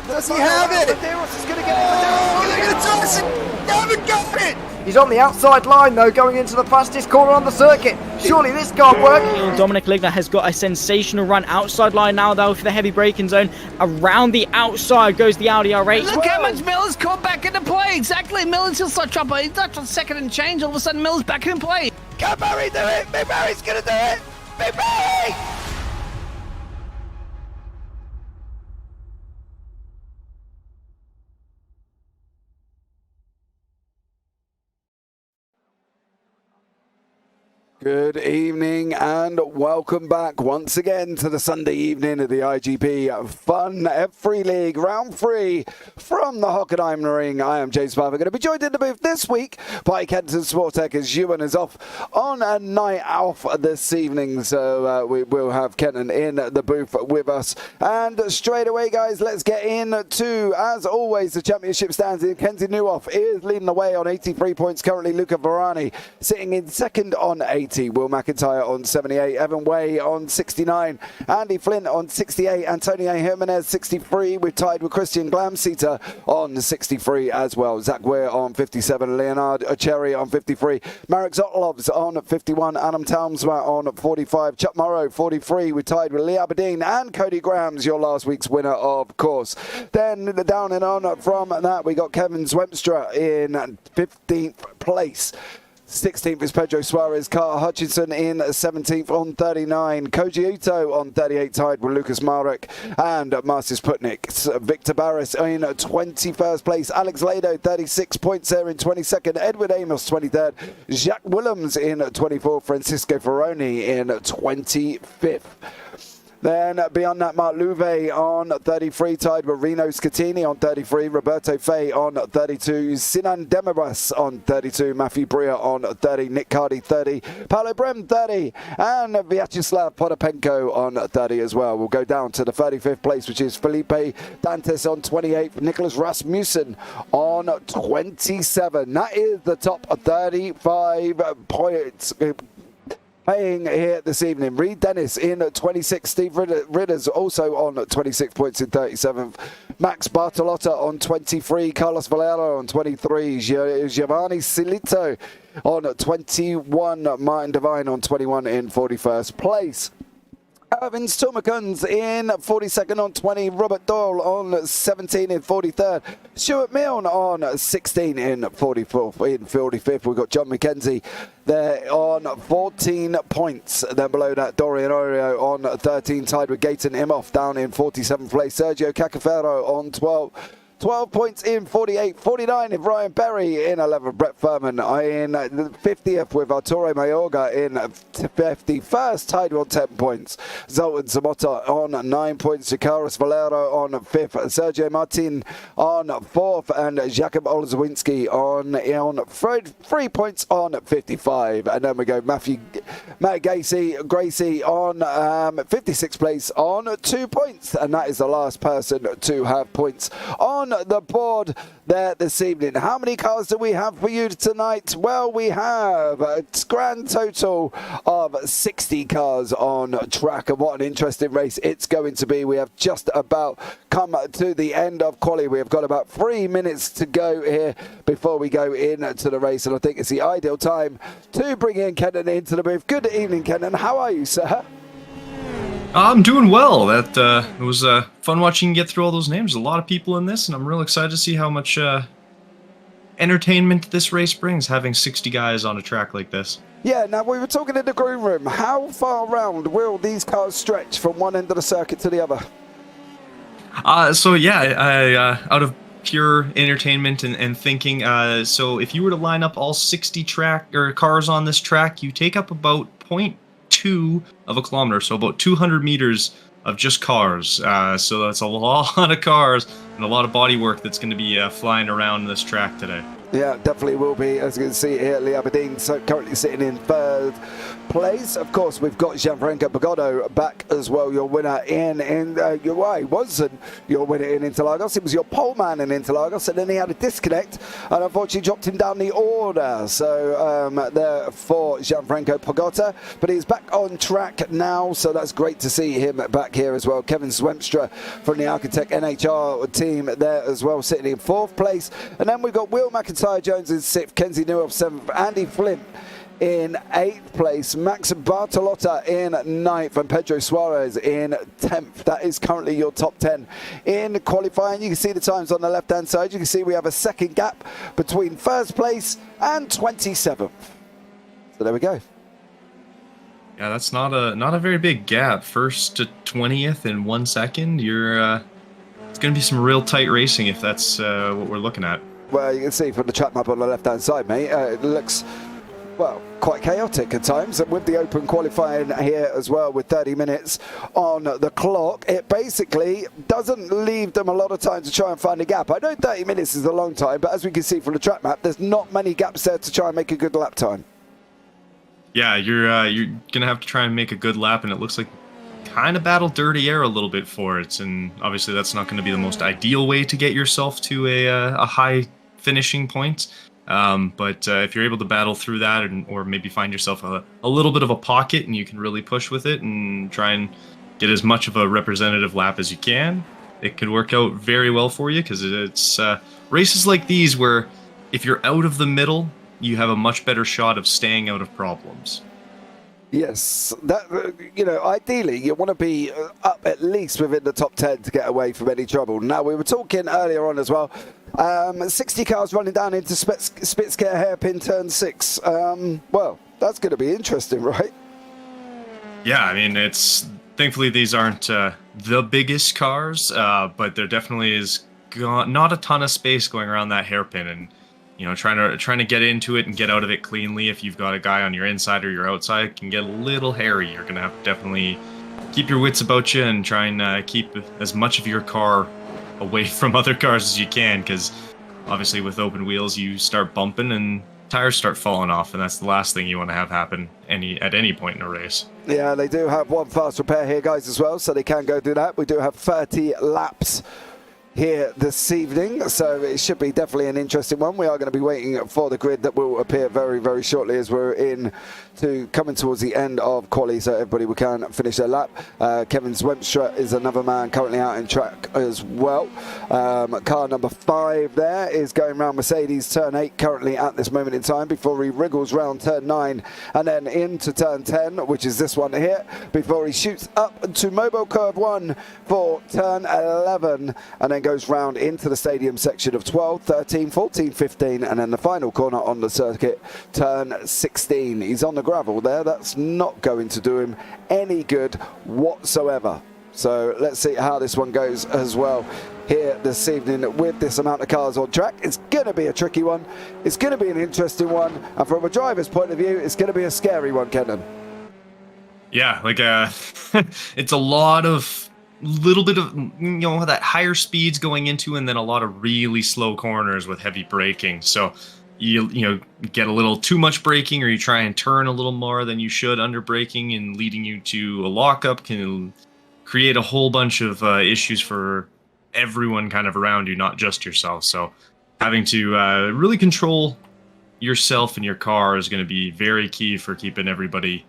Does he have it? Medeiros is going to get it. Medeiros is going to He haven't got it! He's on the outside line though, going into the fastest corner on the circuit. Surely this can't work. Dominic Ligner has got a sensational run outside line now though for the heavy braking zone. Around the outside goes the Audi R8. Look how much Miller's caught back into play. Exactly, Miller's still start dropping. He's not on second and change. All of a sudden, Miller's back in play. Can Barry do it? Big Barry's going to do it. Big Barry! Good evening and welcome back once again to the Sunday evening of the iGPFun F3 League Round 3 from the Hockenheimring. I am James Parfitt. Going to be joined in the booth this week by Kenton Sportak as Ewan is off on a night off this evening. So we will have Kenton in the booth with us. And straight away, guys, let's get into, as always, the championship stands. Kenzie Newhoff is leading the way on 83 points. Currently, Luca Varani sitting in second on 80. Will McIntyre on 78, Evan Way on 69, Andy Flint on 68, Antonio Jimenez 63. We've tied with Christian Glamseater on 63 as well. Zach Weir on 57, Leonard Cherry on 53, Marek Zotlovs on 51, Adam Talmsma on 45, Chuck Morrow 43. We're tied with Lee Aberdeen and Cody Grams, your last week's winner, of course. Then down and on from that, we got Kevin Zwemstra in 15th place. 16th is Pedro Suarez, Carl Hutchinson in 17th on 39, Koji Uto on 38, tied with Lucas Marek and Marcis Putnik. Victor Barris in 21st place, Alex Lado 36 points there in 22nd, Edward Amos 23rd, Jacques Willems in 24th, Francisco Ferroni in 25th. Then beyond that, Mark Louvet on 33, tied with Reno Scatini on 33, Roberto Fay on 32, Sinan Demibas on 32, Matthew Bria on 30, Nick Cardy 30, Paolo Brem 30, and Vyacheslav Potapenko on 30 as well. We'll go down to the 35th place, which is Felipe Dantes on 28, Nicholas Rasmussen on 27. That is the top 35 points playing here this evening. Reed Dennis in 26, Steve Ridders also on 26 points in 37th, Max Bartolotta on 23, Carlos Valero on 23, Giovanni Silito on 21, Martin Devine on 21 in 41st place. Irvin Sturmakuns in 42nd on 20, Robert Doyle on 17 in 43rd, Stuart Milne on 16 in 44th. In 45th, we've got John McKenzie there on 14 points. Then below that, Dorian Oreo on 13, tied with Gaten Imhoff down in 47th place, Sergio Cacaferro on 12 points in 48, 49 in Ryan Berry in 11th, Brett Furman in 50th with Arturo Mayorga in 51st, tied on 10 points. Zoltan Zamota on 9 points, Jakaris Valero on 5th, Sergio Martin on 4th, and Jakub Olszewinski on 3 points on 55. And then we go Matt Gracie on 56th place on 2 points, and that is the last person to have points on the board there this evening. How many cars do we have for you tonight? Well, we have a grand total of 60 cars on track, and what an interesting race it's going to be. We have just about come to the end of quali. We have got about 3 minutes to go here before we go into the race, and I think it's the ideal time to bring in Kenton into the booth. Good evening, Kenton. How are you, sir? I'm doing well. It was fun watching you get through all those names. A lot of people in this, and I'm real excited to see how much entertainment this race brings, having 60 guys on a track like this. Yeah, now we were talking in the green room. How far round will these cars stretch from one end of the circuit to the other? So yeah, out of pure entertainment and thinking, so if you were to line up all 60 cars on this track, you take up about 0.2 of a kilometer, so about 200 meters of just cars. So that's a lot of cars and a lot of body work that's going to be flying around this track today. Yeah, definitely will be. As you can see here, Lee Aberdeen currently sitting in third place. Of course, we've got Gianfranco Pagotto back as well, your winner in it wasn't your winner in Interlagos, it was your pole man in Interlagos, and then he had a disconnect and unfortunately dropped him down the order. So there for Gianfranco Pagotto, but he's back on track now, so that's great to see him back here as well. Kevin Zwemstra from the Architect NHR team there as well, sitting in 4th place. And then we've got Will McIntyre Jones in 6th, Kenzie Newell 7th, Andy Flint in 8th place, Max Bartolotta in 9th, and Pedro Suarez in 10th. That is currently your top 10 in qualifying. You can see the times on the left hand side. You can see we have a second gap between 1st place and 27th. So there we go. Yeah, that's not a very big gap. 1st to 20th in 1 second. It's going to be some real tight racing if that's what we're looking at. Well, you can see from the track map on the left hand side, mate, it looks, well, quite chaotic at times. And with the open qualifying here as well, with 30 minutes on the clock, it basically doesn't leave them a lot of time to try and find a gap. I know 30 minutes is a long time, but as we can see from the track map, there's not many gaps there to try and make a good lap time. Yeah, you're gonna have to try and make a good lap, and it looks like kind of battle dirty air a little bit for it. And obviously, that's not going to be the most ideal way to get yourself to a high finishing point. But if you're able to battle through that, or maybe find yourself a little bit of a pocket, and you can really push with it and try and get as much of a representative lap as you can, it could work out very well for you, because it's races like these where if you're out of the middle, you have a much better shot of staying out of problems. Yes, that ideally you want to be up at least within the top 10 to get away from any trouble. Now, we were talking earlier on as well, 60 cars running down into Spitzkehrer hairpin turn 6. Well, that's going to be interesting, right? Yeah, I mean, thankfully these aren't the biggest cars, but there definitely is not a ton of space going around that hairpin, and trying to get into it and get out of it cleanly. If you've got a guy on your inside or your outside, it can get a little hairy. You're gonna have to definitely keep your wits about you and try and keep as much of your car away from other cars as you can, because obviously with open wheels you start bumping and tires start falling off, and that's the last thing you want to have happen at any point in a race. Yeah, they do have one fast repair here, guys, as well, so they can go do that. We do have 30 laps here this evening, so it should be definitely an interesting one. We are going to be waiting for the grid that will appear very, very shortly, as we're coming towards the end of quali, so everybody can finish their lap. Kevin Zwemstra is another man currently out in track as well. Car number 5 there is going round Mercedes turn 8 currently at this moment in time, before he wriggles round turn 9 and then into turn 10, which is this one here, before he shoots up to mobile curve 1 for turn 11, and then goes round into the stadium section of 12, 13, 14, 15, and then the final corner on the circuit, turn 16. He's on the gravel there. That's not going to do him any good whatsoever. So let's see how this one goes as well here this evening with this amount of cars on track. It's going to be a tricky one. It's going to be an interesting one. And from a driver's point of view, it's going to be a scary one, Kenton. Yeah, it's a little bit of that higher speeds going into, and then a lot of really slow corners with heavy braking. So you get a little too much braking, or you try and turn a little more than you should under braking, and leading you to a lockup can create a whole bunch of issues for everyone kind of around you, not just yourself. So having to really control yourself and your car is going to be very key for keeping everybody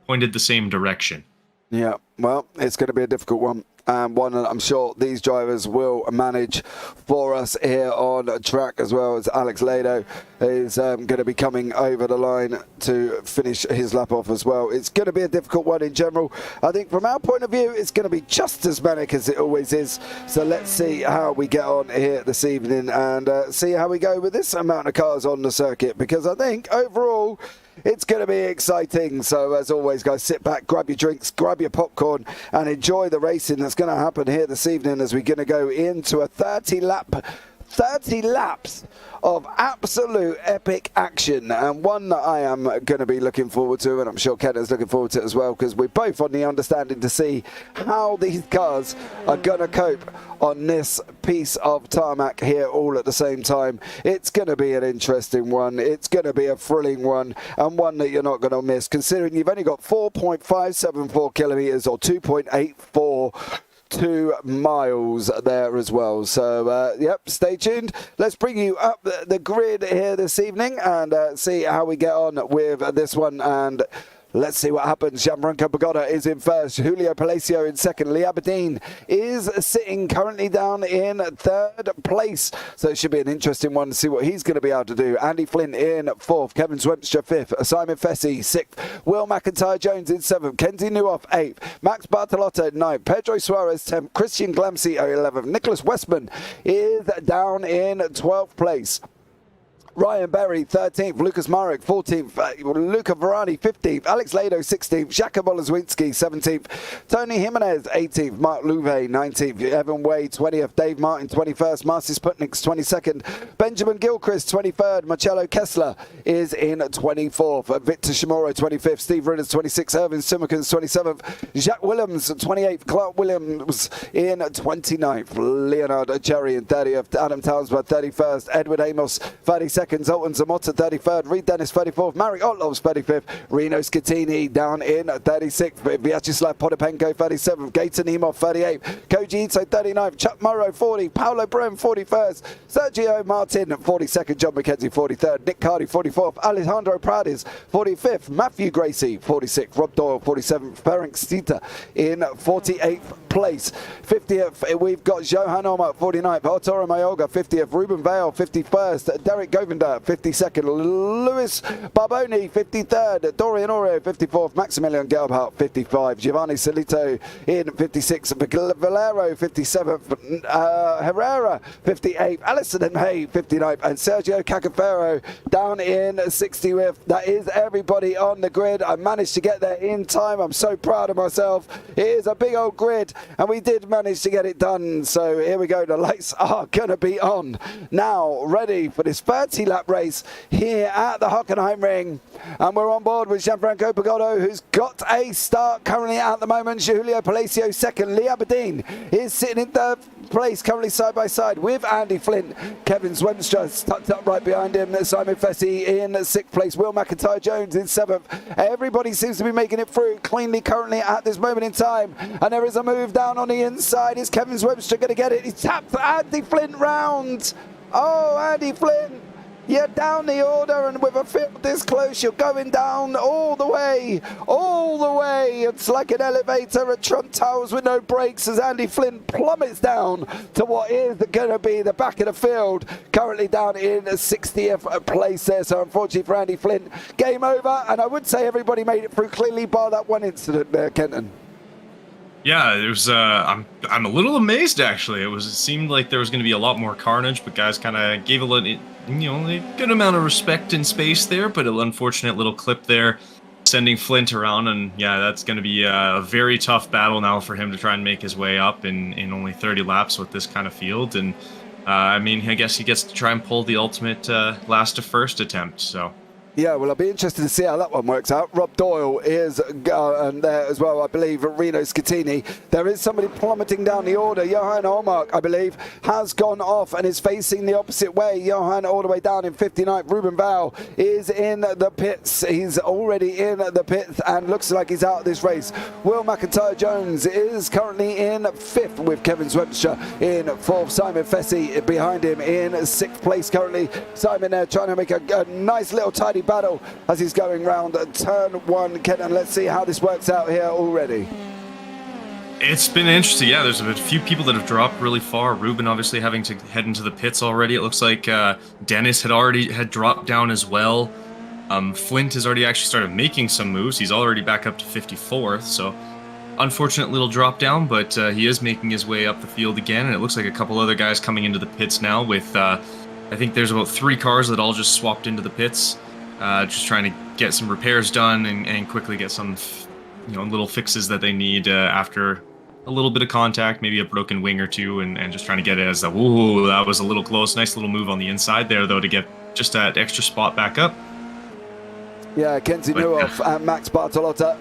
pointed the same direction. Yeah, well, it's going to be a difficult one. One that I'm sure these drivers will manage for us here on track, as well as Alex Lado is going to be coming over the line to finish his lap off as well. It's going to be a difficult one in general. I think from our point of view, it's going to be just as manic as it always is. So let's see how we get on here this evening, and see how we go with this amount of cars on the circuit, because I think overall it's going to be exciting. So as always, guys, sit back, grab your drinks, grab your popcorn, and enjoy the racing that's going to happen here this evening, as we're going to go into a 30-lap 30 laps of absolute epic action, and one that I am going to be looking forward to, and I'm sure Kenton's looking forward to it as well, because we're both on the understanding to see how these cars are going to cope on this piece of tarmac here all at the same time. It's going to be an interesting one. It's going to be a thrilling one, and one that you're not going to miss, considering you've only got 4.574 kilometers or 2.842 miles there as well. So yep, stay tuned. Let's bring you up the grid here this evening and see how we get on with this one, and let's see what happens. Gianfranco Pagoda is in first. Julio Palacio in second. Lee Aberdeen is sitting currently down in third place. So it should be an interesting one to see what he's going to be able to do. Andy Flint in fourth. Kevin Swempstra fifth. Simon Fessy sixth. Will McIntyre-Jones in seventh. Kenty Newhoff eighth. Max Bartolotto ninth. Pedro Suarez 10th. Christian Glamsey 11th. Nicholas Westman is down in 12th place. Ryan Berry 13th, Lucas Marek 14th, Luca Varani 15th, Alex Lado 16th, Shaka Bolazwinski 17th, Tony Jimenez 18th, Mark Louvet 19th, Evan Way 20th, Dave Martin 21st, Marcy Sputniks 22nd, Benjamin Gilchrist 23rd, Marcello Kessler is in 24th, Victor Shimura 25th, Steve Ridders 26th, Irvin Simikins 27th, Jacques Williams 28th, Clark Williams in 29th, Leonard Cherry in 30th, Adam Townsburg 31st, Edward Amos 32nd, Zoltan Zamota 33rd, Reed Dennis 34th, Marek Otlovs 35th, Reno Scatini down in 36th, Vyacheslav Potapenko 37th, Gator Nemov 38th, Koji Ito 39th, Chuck Morrow 40, Paolo Brem 41st, Sergio Martin 42nd, John McKenzie 43rd, Nick Cardy 44th, Alejandro Prades 45th, Matthew Gracie 46th, Rob Doyle 47th, Ferenc Stita in 48th place. 50th, we've got Johan Omar 49th, Arturo Mayoga 50th, Ruben Vale 51st, Derek Govinder 52nd, Luis Barboni 53rd, Dorian Oreo 54th, Maximilian Gelbhardt 55, Giovanni Solito in 56th, Valero 57th, Herrera 58th, Alison M. Hay 59th, and Sergio Cacafero down in 60th. That is everybody on the grid. I managed to get there in time. I'm so proud of myself. It is a big old grid, and we did manage to get it done. So here we go. The lights are going to be on now, ready for this 30-lap race here at the Hockenheimring, and we're on board with Gianfranco Pagoda, who's got a start currently at the moment. Julio Palacio second. Lee Aberdeen is sitting in third place, currently side by side with Andy Flint. Kevin Swemstra tucked up right behind him. Simon Fessy in sixth place. Will McIntyre-Jones in seventh. Everybody seems to be making it through cleanly currently at this moment in time, and there is a move down on the inside. Is Kevin Swemstra going to get it? He tapped Andy Flint round. Oh, Andy Flint, you're down the order, and with a field this close, you're going down all the way, all the way. It's like an elevator at Trump Towers with no brakes as Andy Flint plummets down to what is going to be the back of the field, currently down in 60th place there. So unfortunately for Andy Flint, game over, and I would say everybody made it through cleanly bar that one incident there, Kenton. Yeah, it was. I'm a little amazed actually. It seemed like there was going to be a lot more carnage, but guys kind of gave a good amount of respect in space there. But an unfortunate little clip there, sending Flint around, and yeah, that's going to be a very tough battle now for him to try and make his way up in only 30 laps with this kind of field. And I mean, I guess he gets to try and pull the ultimate last to first attempt. So. Yeah, well, I'll be interested to see how that one works out. Rob Doyle is and there as well, I believe, Reno Scatini. There is somebody plummeting down the order. Johan Olmark, I believe, has gone off and is facing the opposite way. Johan all the way down in 59th. Ruben Val is in the pits. He's already in the pits and looks like he's out of this race. Will McIntyre-Jones is currently in 5th with Kevin Swemstra in 4th. Simon Fessy behind him in 6th place currently. Simon there trying to make a nice little tidy battle as he's going round turn 1. Kenton, let's see how this works out here already. It's been interesting. Yeah, there's a few people that have dropped really far. Ruben obviously having to head into the pits already. It looks like Dennis had dropped down as well. Flint has already actually started making some moves. He's already back up to 54th, so unfortunate little drop down, but he is making his way up the field again, and it looks like a couple other guys coming into the pits now with I think there's about 3 cars that all just swapped into the pits. Just trying to get some repairs done and quickly get some, little fixes that they need after a little bit of contact, maybe a broken wing or two, and just trying to get it as a, ooh, that was a little close. Nice little move on the inside there, though, to get just that extra spot back up. Yeah, Kenton Sportak and Max Bartolotta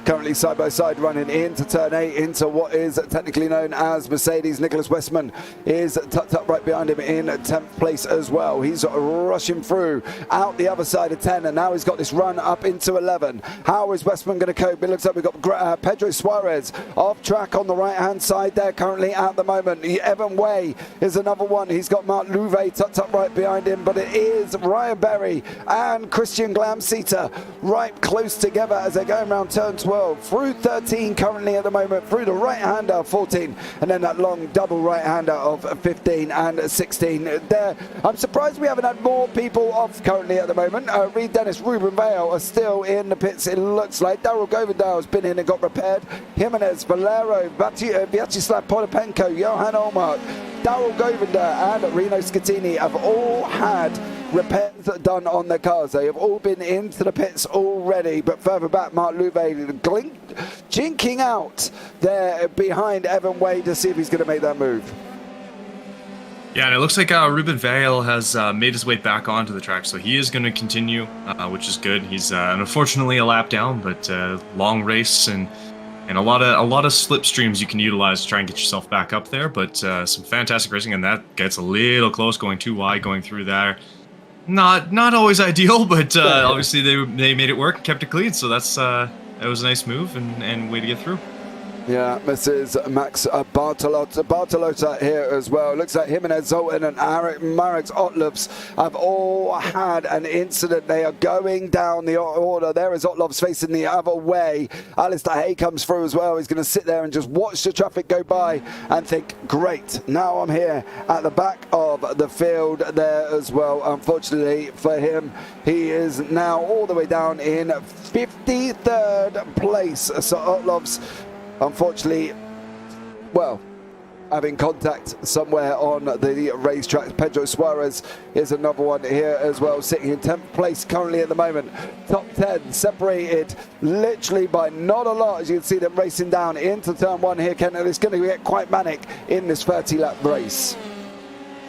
currently side by side running into turn 8 into what is technically known as Mercedes. Nicholas Westman is tucked up right behind him in 10th place as well. He's rushing through out the other side of 10, and now he's got this run up into 11. How is Westman going to cope? It looks like we've got Pedro Suarez off track on the right hand side there currently at the moment. Evan Way is another one. He's got Mark Louvet tucked up right behind him, but it is Ryan Berry and Christian Glamsita right close together as they're going around turn 12 through 13 currently at the moment, through the right hander of 14, and then that long double right hander of 15 and 16 there. I'm surprised we haven't had more people off currently at the moment. Reed Dennis, Ruben Vale are still in the pits, it looks like. Daryl Govendale's been in and got repaired. Jimenez, Valero, Vyacheslav Potapenko, Johan Olmark, Daryl Govender and Reno Scatini have all had repairs done on their cars. They have all been into the pits already, but further back, Mark Louvet jinking out there behind Evan Way to see if he's going to make that move. Yeah, and it looks like Ruben Vale has made his way back onto the track, so he is going to continue, which is good. He's unfortunately a lap down, but long race and a lot of slipstreams you can utilize to try and get yourself back up there. But some fantastic racing, and that gets a little close, going too wide, going through there. Not always ideal, but obviously they made it work, kept it clean, so that was a nice move and way to get through. Yeah, Mrs. Max Bartolotta here as well. Looks like Jimenez Zoltan and Marek Otlovs have all had an incident. They are going down the order. There is Otlovs facing the other way. Alistair Hay comes through as well. He's going to sit there and just watch the traffic go by and think, great, now I'm here at the back of the field there as well. Unfortunately for him, he is now all the way down in 53rd place. So Otlovs, unfortunately, well, having contact somewhere on the racetrack. Pedro Suarez is another one here as well, sitting in 10th place currently at the moment. Top 10 separated literally by not a lot, as you can see them racing down into turn 1 here, Kenton. It's going to get quite manic in this 30-lap race.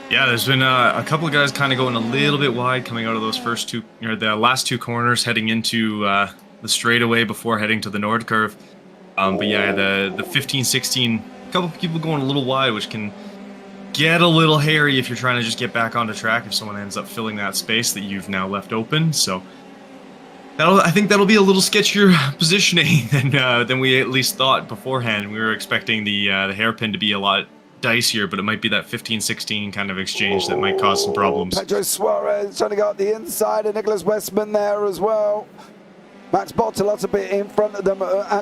Yeah, there's been a couple of guys kind of going a little bit wide coming out of those first two, or the last two corners, heading into the straightaway before heading to the Nord curve. But yeah, the 15, 16, a couple of people going a little wide, which can get a little hairy if you're trying to just get back onto track if someone ends up filling that space that you've now left open. So I think that'll be a little sketchier positioning than we at least thought beforehand. We were expecting the hairpin to be a lot dicier, but it might be that 15-16 kind of exchange that might cause some problems. Pedro Suarez trying to go up the inside, and Nicholas Westman there as well. Max Bartolotta a bit in front of them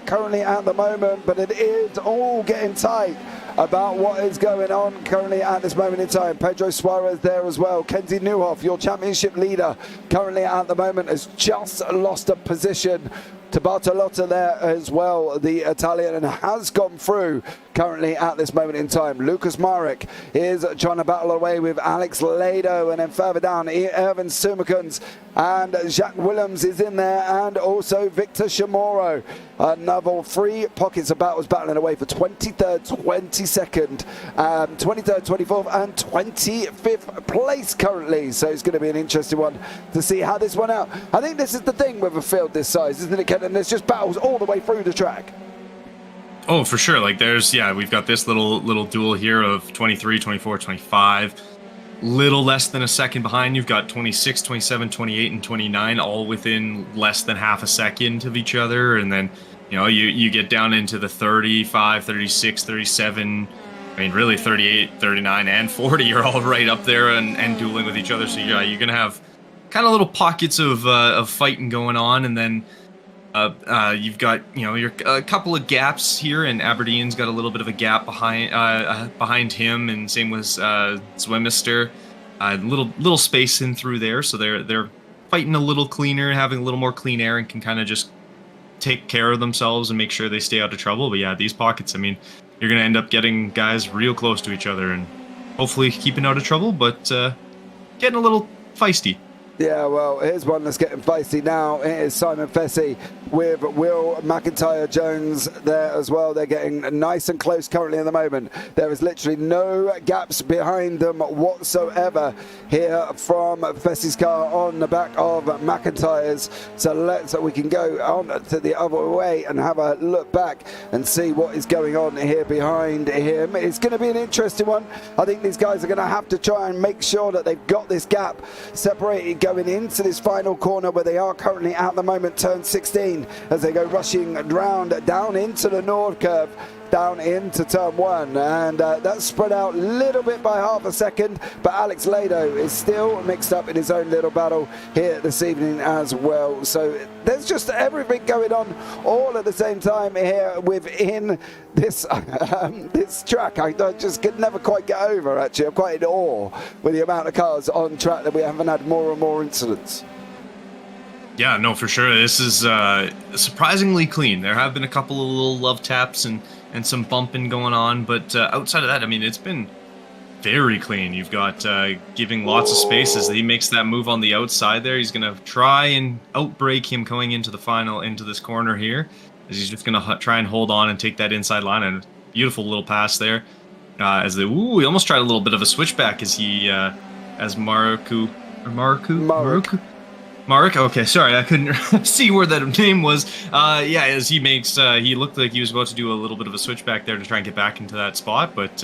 currently at the moment, but it is all getting tight about what is going on currently at this moment in time. Pedro Suarez there as well. Kenzie Newhoff, your championship leader, currently at the moment has just lost a position to Bartolotta there as well, the Italian, and has gone through currently at this moment in time. Lucas Marek is trying to battle away with Alex Lado, and then further down, Erwin Sumakens and Jacques Willems is in there, and also Victor Chamorro. Another 3 pockets of battles battling away for 23rd, 22nd, 23rd, 24th, and 25th place currently. So it's going to be an interesting one to see how this one out. I think this is the thing with a field this size, isn't it, Ken? And there's just battles all the way through the track. Oh, for sure. Like we've got this little duel here of 23, 24, 25. Little less than a second behind. You've got 26, 27, 28, and 29 all within less than half a second of each other. And then, you get down into the 35, 36, 37, I mean, really 38, 39, and 40 are all right up there and dueling with each other. So yeah, you're going to have kind of little pockets of fighting going on. And then you've got, your a couple of gaps here, and Aberdeen's got a little bit of a gap behind him, and same with Zwemister. Little space in through there, so they're fighting a little cleaner, having a little more clean air, and can kind of just take care of themselves and make sure they stay out of trouble. But yeah, these pockets, I mean, you're going to end up getting guys real close to each other and hopefully keeping out of trouble, but getting a little feisty. Yeah, well, here's one that's getting feisty now. It is Simon Fessy with Will McIntyre Jones there as well. They're getting nice and close currently at the moment. There is literally no gaps behind them whatsoever here from Fessy's car on the back of McIntyre's. So we can go on to the other way and have a look back and see what is going on here behind him. It's going to be an interesting one. I think these guys are going to have to try and make sure that they've got this gap separated going into this final corner where they are currently at the moment, turn 16, as they go rushing round down into the Nord curve, down into turn 1, and that's spread out a little bit by half a second, but Alex Lado is still mixed up in his own little battle here this evening as well. So there's just everything going on all at the same time here within this this track. I just could never quite get over, actually. I'm quite in awe with the amount of cars on track that we haven't had more and more incidents. Yeah, no, for sure. This is surprisingly clean. There have been a couple of little love taps and some bumping going on, but outside of that, I mean, it's been very clean. You've got giving lots of space as he makes that move on the outside there. He's going to try and outbrake him going into the final, into this corner here, as he's just going to try and hold on and take that inside line. And beautiful little pass there. He almost tried a little bit of a switchback as he, as Mark, okay, sorry, I couldn't see where that name was. Yeah, as he makes, he looked like he was about to do a little bit of a switchback there to try and get back into that spot, but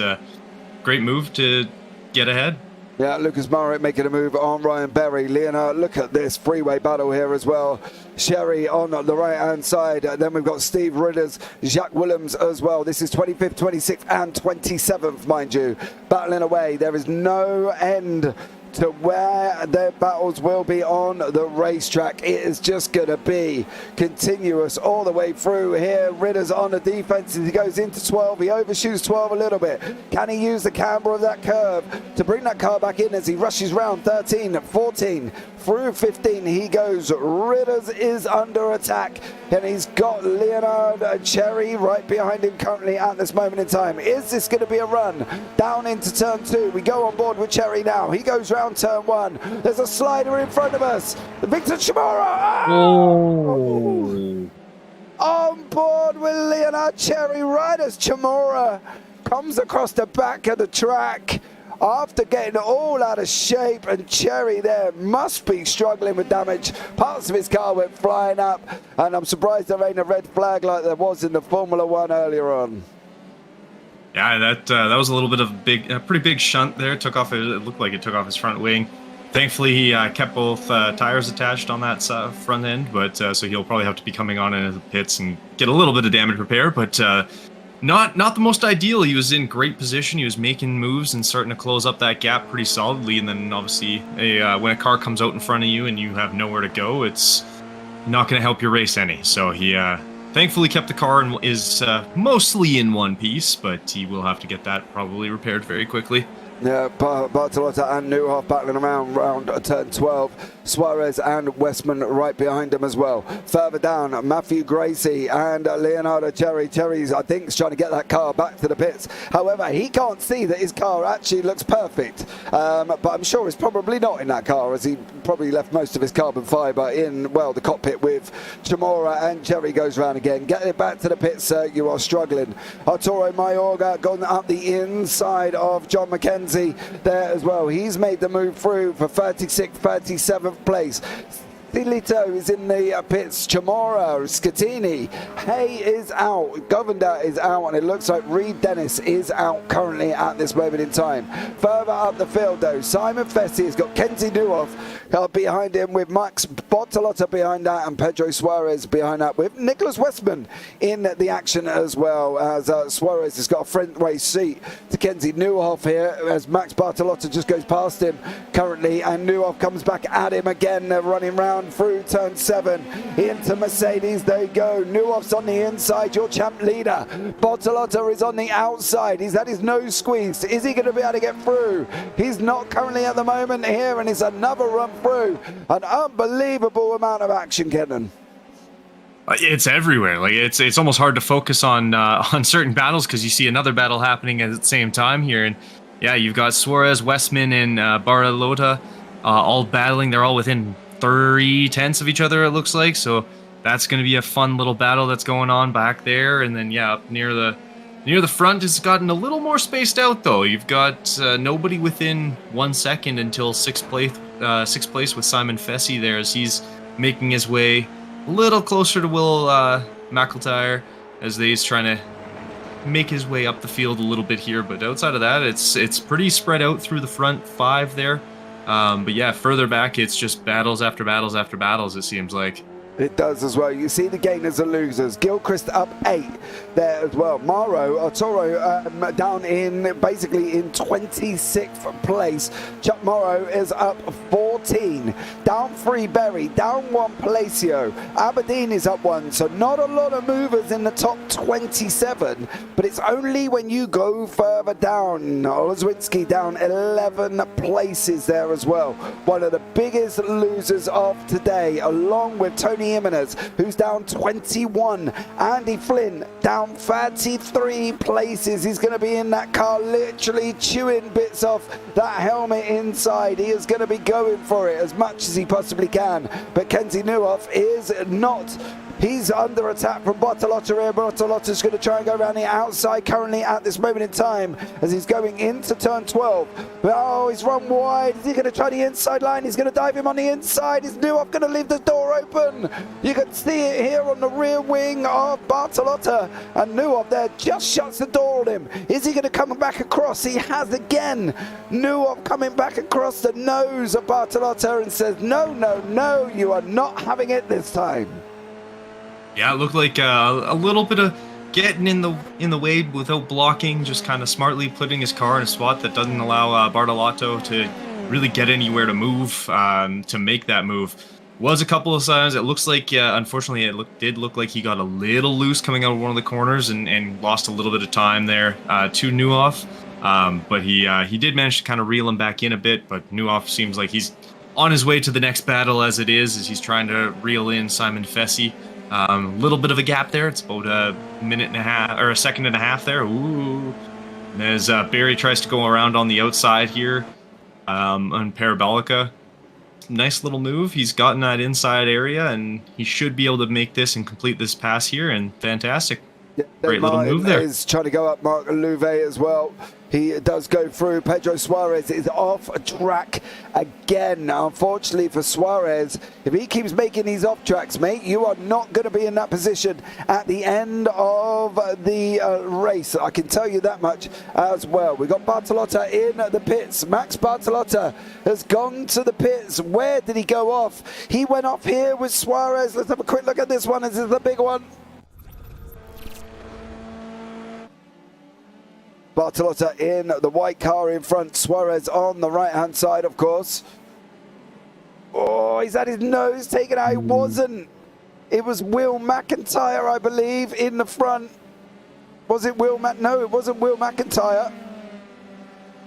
great move to get ahead. Yeah, Lucas Murray making a move on Ryan Berry. Leonard, look at this freeway battle here as well. Sherry on the right-hand side. Then we've got Steve Ridders, Jacques Willems as well. This is 25th, 26th and 27th, mind you. Battling away. There is no end to where their battles will be on the racetrack. It is just going to be continuous all the way through here. Ritter's on the defense as he goes into 12. He overshoots 12 a little bit. Can he use the camber of that curve to bring that car back in as he rushes round 13, 14, through 15 he goes. Ritters is under attack and he's got Leonard Cherry right behind him currently at this moment in time. Is this going to be a run down into turn 2? We go on board with Cherry now. He goes round turn 1. There's a slider in front of us. Victor Chamorro. Oh! On board with Leonard Cherry right as Chamorro comes across the back of the track after getting all out of shape, and Cherry there must be struggling with damage. Parts of his car went flying up, and I'm surprised there ain't a red flag like there was in the Formula 1 earlier on. Yeah, that was a little bit of a pretty big shunt there. It looked like it took off his front wing. Thankfully, he kept both tires attached on that front end, but so he'll probably have to be coming on into the pits and get a little bit of damage repair, but not the most ideal. He was in great position. He was making moves and starting to close up that gap pretty solidly, and then obviously when a car comes out in front of you and you have nowhere to go, it's not going to help your race any. So he thankfully kept the car and is mostly in one piece, but he will have to get that probably repaired very quickly. Yeah, Bartolotta and Newhoff battling around turn 12. Suarez and Westman right behind him as well. Further down, Matthew Gracie and Leonardo Cherry. Cherry's, I think, is trying to get that car back to the pits. However, he can't see that his car actually looks perfect. But I'm sure it's probably not in that car, as he probably left most of his carbon fibre in, well, the cockpit with Chamorro, and Cherry goes round again. Get it back to the pits, sir. You are struggling. Arturo Mayorga gone up the inside of John McKenzie there as well. He's made the move through for 36th, 37th place. Filito is in the pits. Chamorro, Scatini, Hay is out, Govender is out, and it looks like Reed Dennis is out currently at this moment in time. Further up the field though, Simon Fessy has got Kenzie Newhoff behind him with Max Bottolotta behind that, and Pedro Suarez behind that with Nicholas Westman in the action as well, as Suarez has got a front way seat to Kenzie Newhoff here as Max Bottolotta just goes past him currently, and Newhoff comes back at him again. They're running round through turn 7 into Mercedes. They go. Newhoff's on the inside, your champ leader. Bottolotta is on the outside. He's had his nose squeezed. Is he going to be able to get through? He's not currently at the moment here, and it's another run through. An unbelievable amount of action, Kenton. It's everywhere. Like it's almost hard to focus on certain battles because you see another battle happening at the same time here. And yeah, you've got Suarez, Westman, and Bartolotta all battling. They're all within 3/10 of each other, it looks like. So that's going to be a fun little battle that's going on back there. And then, yeah, up near the front, it's gotten a little more spaced out, though. You've got nobody within 1 second until sixth place with Simon Fessy there, as he's making his way a little closer to Will McIntyre, as he's trying to make his way up the field a little bit here. But outside of that, it's pretty spread out through the front 5 there. But yeah, further back, it's just battles after battles after battles, it seems like. It does as well. You see the gainers and losers. Gilchrist up 8 there as well. Toro down in basically in 26th place. Chuck Morrow is up 14. Down 3 Berry. Down 1 Palacio. Aberdeen is up 1. So not a lot of movers in the top 27. But it's only when you go further down. Olszewski down 11 places there as well. One of the biggest losers of today, along with Tony Jimenez, who's down 21. Andy Flynn down 33 places. He's going to be in that car literally chewing bits off that helmet inside. He is going to be going for it as much as he possibly can. But Kenzie Neuhoff is not. He's under attack from Bertilla here. Bertilla's going to try and go around the outside currently at this moment in time as he's going into turn 12. Oh, he's run wide. Is he going to try the inside line? He's going to dive him on the inside. Is Neuhoff going to leave the door open? You can see it here on the rear wing of Bertilla. And Neuhoff there just shuts the door on him. Is he going to come back across? He has again. Neuhoff coming back across the nose of Bertilla and says, no, no, no, you are not having it this time. Yeah, it looked like a little bit of getting in the way without blocking, just kind of smartly putting his car in a spot that doesn't allow Bartolotto to really get anywhere to move, to make that move. Was a couple of times. It looks like, unfortunately, it did look like he got a little loose coming out of one of the corners and lost a little bit of time there to Neuhoff. But he did manage to kind of reel him back in a bit, but Neuhoff seems like he's on his way to the next battle as he's trying to reel in Simon Fessy. Little bit of a gap there. It's about a minute and a half, or a second and a half there. Ooh. And as Barry tries to go around on the outside here on Parabolica. Nice little move. He's gotten that inside area, and he should be able to make this and complete this pass here, and fantastic. Yeah, great little move there. Is trying to go up Mark Louvet as well. He does go through. Pedro Suarez is off track again. Unfortunately for Suarez, if he keeps making these off tracks, mate, you are not going to be in that position at the end of the race. I can tell you that much as well. We've got Bartolotta in the pits. Max Bartolotta has gone to the pits. Where did he go off? He went off here with Suarez. Let's have a quick look at this one. This is the big one. Bartolotta in the white car in front, Suarez on the right-hand side, of course. Oh, he's had his nose taken out. It wasn't. It was Will McIntyre, I believe, in the front. Was it Will No, it wasn't Will McIntyre.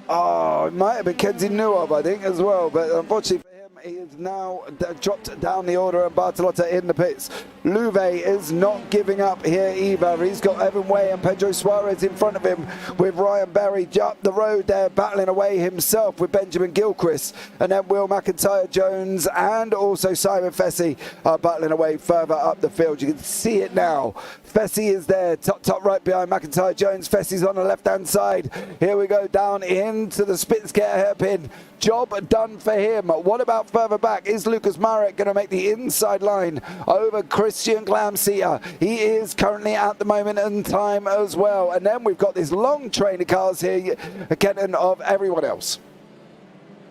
Oh, it might have been Kenzie Neuhoff, I think, as well. But unfortunately for him, he is now dropped down the order, and Bartolotta in the pits. Louvet is not giving up here either. He's got Evan Way and Pedro Suarez in front of him, with Ryan Barry up the road there battling away himself with Benjamin Gilchrist, and then Will McIntyre Jones and also Simon Fessy are battling away further up the field. You can see it now. Fessy is there, top right behind McIntyre Jones. Fessy's on the left-hand side. Here we go down into the Spitzker hairpin. Job done for him. What about further back? Is Lucas Marek going to make the inside line over Christian Glamseer? He is currently at the moment in time as well. And then we've got this long train of cars here, Kenton, of everyone else.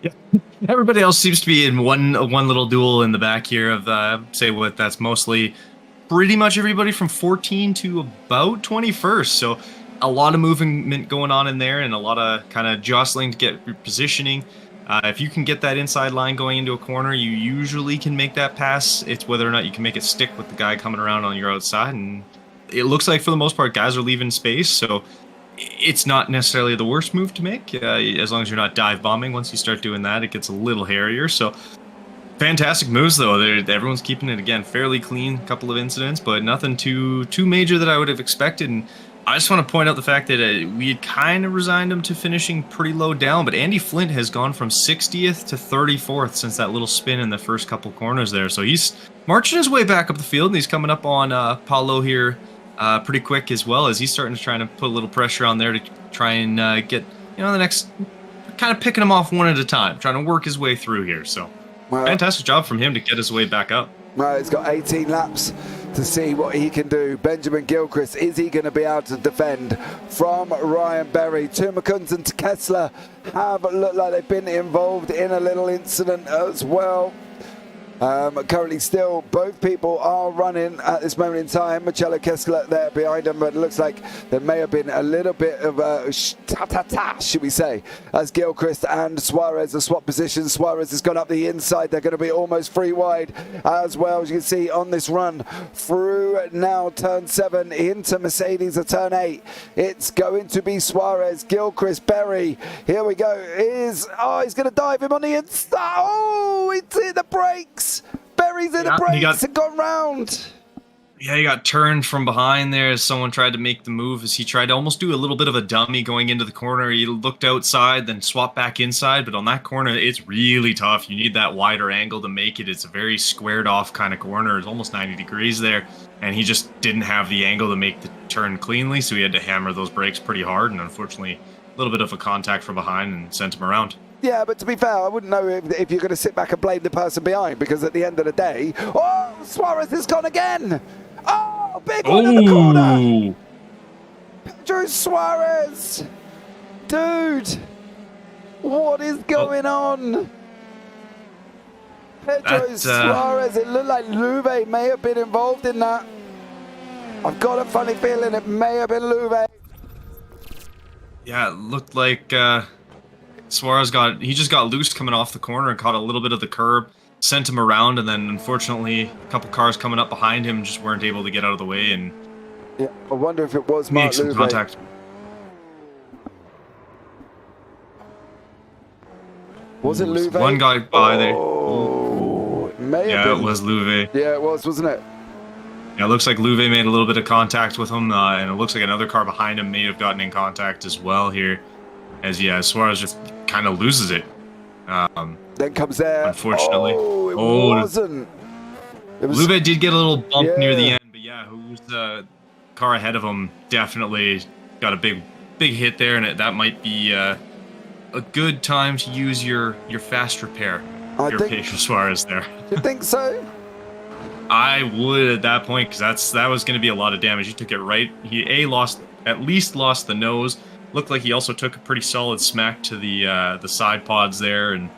Yeah. Everybody else seems to be in one little duel in the back here of, that's mostly pretty much everybody from 14 to about 21st. So a lot of movement going on in there and a lot of kind of jostling to get positioning. If you can get that inside line going into a corner, you usually can make that pass. It's whether or not you can make it stick with the guy coming around on your outside. And it looks like for the most part, guys are leaving space. So it's not necessarily the worst move to make, as long as you're not dive bombing. Once you start doing that, it gets a little hairier. So fantastic moves, though. Everyone's keeping it, again, fairly clean. A couple of incidents, but nothing too major that I would have expected. And I just want to point out the fact that we had kind of resigned him to finishing pretty low down, but Andy Flint has gone from 60th to 34th since that little spin in the first couple corners there. So he's marching his way back up the field, and he's coming up on Paulo here pretty quick as well, as he's starting to try to put a little pressure on there to try and get, the next, kind of picking him off one at a time, trying to work his way through here. So fantastic job from him to get his way back up. Well, he's got 18 laps to see what he can do. Benjamin Gilchrist, is he going to be able to defend from Ryan Berry? Tumakons and Kessler have looked like they've been involved in a little incident as well. Currently still, both people are running at this moment in time. Marcello Kessler there behind him, but it looks like there may have been a little bit of a should we say, as Gilchrist and Suarez are swap positions. Suarez has gone up the inside. They're going to be almost free wide as well, as you can see on this run through now turn 7 into Mercedes at turn 8. It's going to be Suarez, Gilchrist, Berry. Here we go. He's going to dive him on the inside. Oh, it's hit the brakes. Berry's in the brakes and gone round. Yeah, he got turned from behind there as someone tried to make the move, as he tried to almost do a little bit of a dummy going into the corner. He looked outside, then swapped back inside, but on that corner, it's really tough. You need that wider angle to make it. It's a very squared off kind of corner. It's almost 90 degrees there, and he just didn't have the angle to make the turn cleanly, so he had to hammer those brakes pretty hard, and unfortunately, a little bit of a contact from behind and sent him around. Yeah, but to be fair, I wouldn't know if you're going to sit back and blame the person behind, because at the end of the day, oh, Suarez has gone again. Oh, big one in the corner. Pedro Suarez. Dude, what is going on? Pedro Suarez, it looked like Louvet may have been involved in that. I've got a funny feeling it may have been Louvet. Yeah, it looked like Suarez just got loose coming off the corner and caught a little bit of the curb, sent him around, and then unfortunately a couple cars coming up behind him just weren't able to get out of the way and I wonder if it was Mark some Louvet. contact. Was it Louvet? One guy by there. Oh, it may have been. It was Louvet. Yeah, it was, wasn't it? Yeah, it looks like Louvet made a little bit of contact with him, and it looks like another car behind him may have gotten in contact as well here. As Suarez just kind of loses it. Then comes there. Unfortunately. Oh, it wasn't. Louvet did get a little bump near the end, but who's the car ahead of him definitely got a big hit there, and that might be a good time to use your fast repair. Your Pedro Suarez there. You think so? I would at that point, because that was going to be a lot of damage. He took it right. He at least lost the nose. Looked like he also took a pretty solid smack to the side pods there, and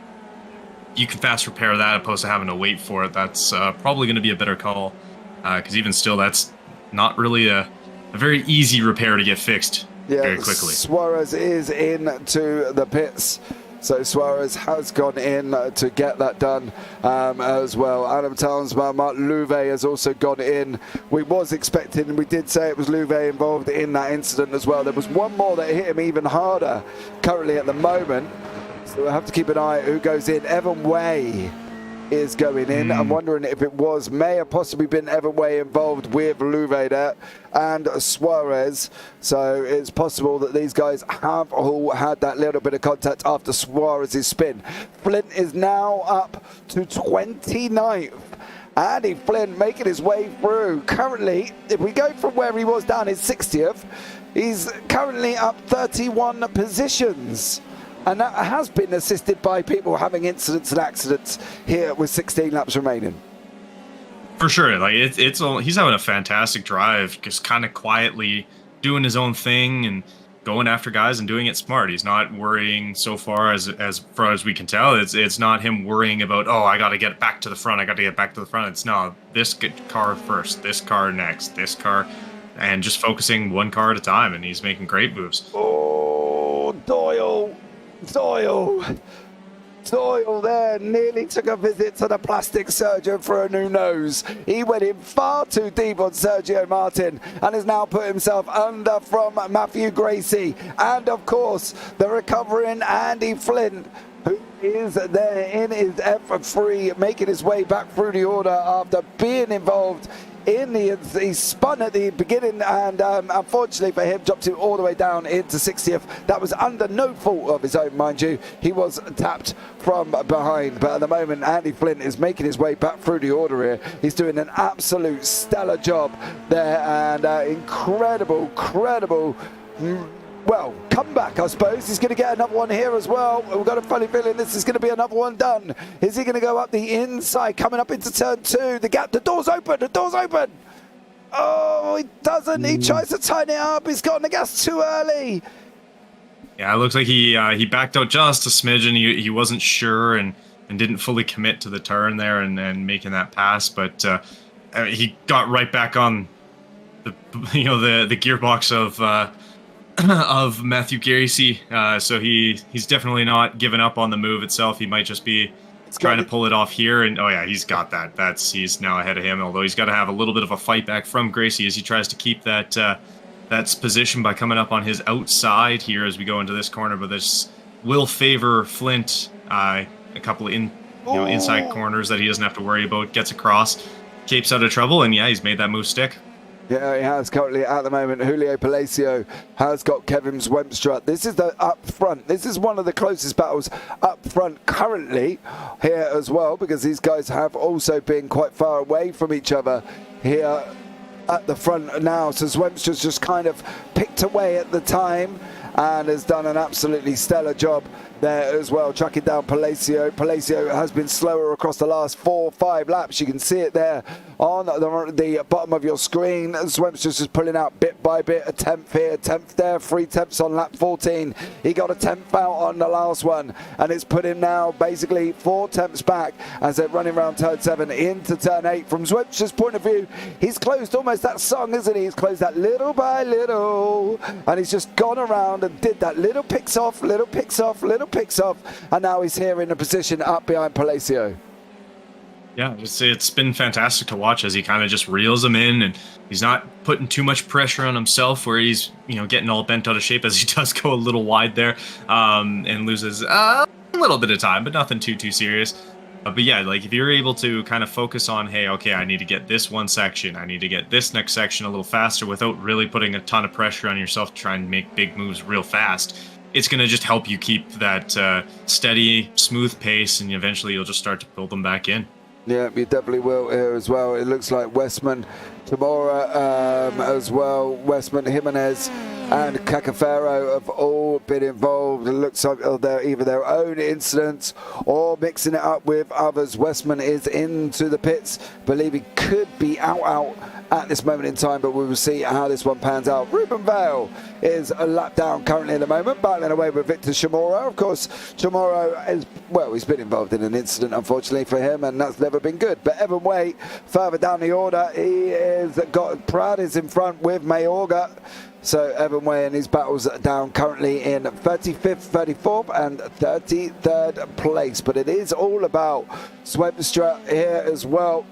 you can fast repair that opposed to having to wait for it. That's probably going to be a better call, because even still, that's not really a very easy repair to get fixed very quickly. Suarez is into the pits. So Suarez has gone in to get that done as well. Adam Townsman, Mark Louvet has also gone in. We was expecting, and we did say it was Louvet involved in that incident as well. There was one more that hit him even harder currently at the moment. So we'll have to keep an eye who goes in. Evan Way is going in. I'm wondering if it may have possibly been Evan Way involved with Louvet there and Suarez. So it's possible that these guys have all had that little bit of contact after Suarez's spin. Flint is now up to 29th. Andy Flint making his way through. Currently, if we go from where he was down in 60th, he's currently up 31 positions. And that has been assisted by people having incidents and accidents here with 16 laps remaining. For sure, like he's having a fantastic drive, just kind of quietly doing his own thing and going after guys and doing it smart. He's not worrying so far as far as we can tell. It's not him worrying about, oh, I got to get back to the front. I got to get back to the front. It's no, this car first, this car next, this car, and just focusing one car at a time. And he's making great moves. Oh, Doyle there nearly took a visit to the plastic surgeon for a new nose. He went in far too deep on Sergio Martin and has now put himself under from Matthew Gracie. And of course, the recovering Andy Flint, who is there in his F3, making his way back through the order after being involved he spun at the beginning, and unfortunately for him, dropped him all the way down into 60th. That was under no fault of his own, mind you. He was tapped from behind, but at the moment, Andy Flint is making his way back through the order here. He's doing an absolute stellar job there, and incredible, well, comeback, I suppose. He's going to get another one here as well. We've got a funny feeling this is going to be another one done. Is he going to go up the inside, coming up into turn 2? The door's open. Oh, he doesn't. He tries to tighten it up. He's gotten the gas too early. Yeah, it looks like he backed out just a smidgen. He wasn't sure and didn't fully commit to the turn there and making that pass, but he got right back on the gearbox of Matthew Garrissey, so he's definitely not given up on the move itself. He might just be trying to pull it off here, and oh yeah, he's got that. He's now ahead of him, although he's got to have a little bit of a fight back from Gracie as he tries to keep that's position by coming up on his outside here as we go into this corner, but this will favor Flint. A couple of inside corners that he doesn't have to worry about, gets across, keeps out of trouble, and yeah, he's made that move stick. Yeah, he has currently at the moment. Julio Palacio has got Kevin Zwemstra. This is the up front. This is one of the closest battles up front currently here as well, because these guys have also been quite far away from each other here at the front now. So Zwemstra's just kind of picked away at the time and has done an absolutely stellar job there as well, tracking down Palacio. Palacio has been slower across the last 4 or 5 laps. You can see it there on the bottom of your screen. Zwemstra's just pulling out bit by bit, a 10th here, 10th there, 3 tenths on lap 14. He got a 10th out on the last one, and it's put him now basically 4 tenths back as they're running around turn 7 into turn 8. From Zwemstra's point of view, he's closed almost that song, isn't he? He's closed that little by little, and he's just gone around and did that little picks off, and now he's here in a position up behind Palacio. Yeah, it's been fantastic to watch as he kind of just reels him in, and he's not putting too much pressure on himself where he's getting all bent out of shape, as he does go a little wide there and loses a little bit of time, but nothing too serious. But yeah, like if you're able to kind of focus on, hey, okay, I need to get this one section, I need to get this next section a little faster without really putting a ton of pressure on yourself to try and make big moves real fast, it's going to just help you keep that steady, smooth pace, and eventually you'll just start to pull them back in. Yeah, you definitely will here as well. It looks like Westman, Tamora as well, Westman, Jimenez and Cacafero have all been involved. It looks like they're either their own incidents or mixing it up with others. Westman is into the pits. Believe he could be out at this moment in time, but we will see how this one pans out. Ruben Vale is a lap down currently at the moment, battling away with Victor Chamorro. Of course, Chamorro is, well, he's been involved in an incident, unfortunately for him, and that's never been good. But Evan Way, further down the order, he is got Pratt is in front with Mayorga. So Evan Way in his battles down currently in 35th, 34th and 33rd place. But it is all about Zwemstra here as well.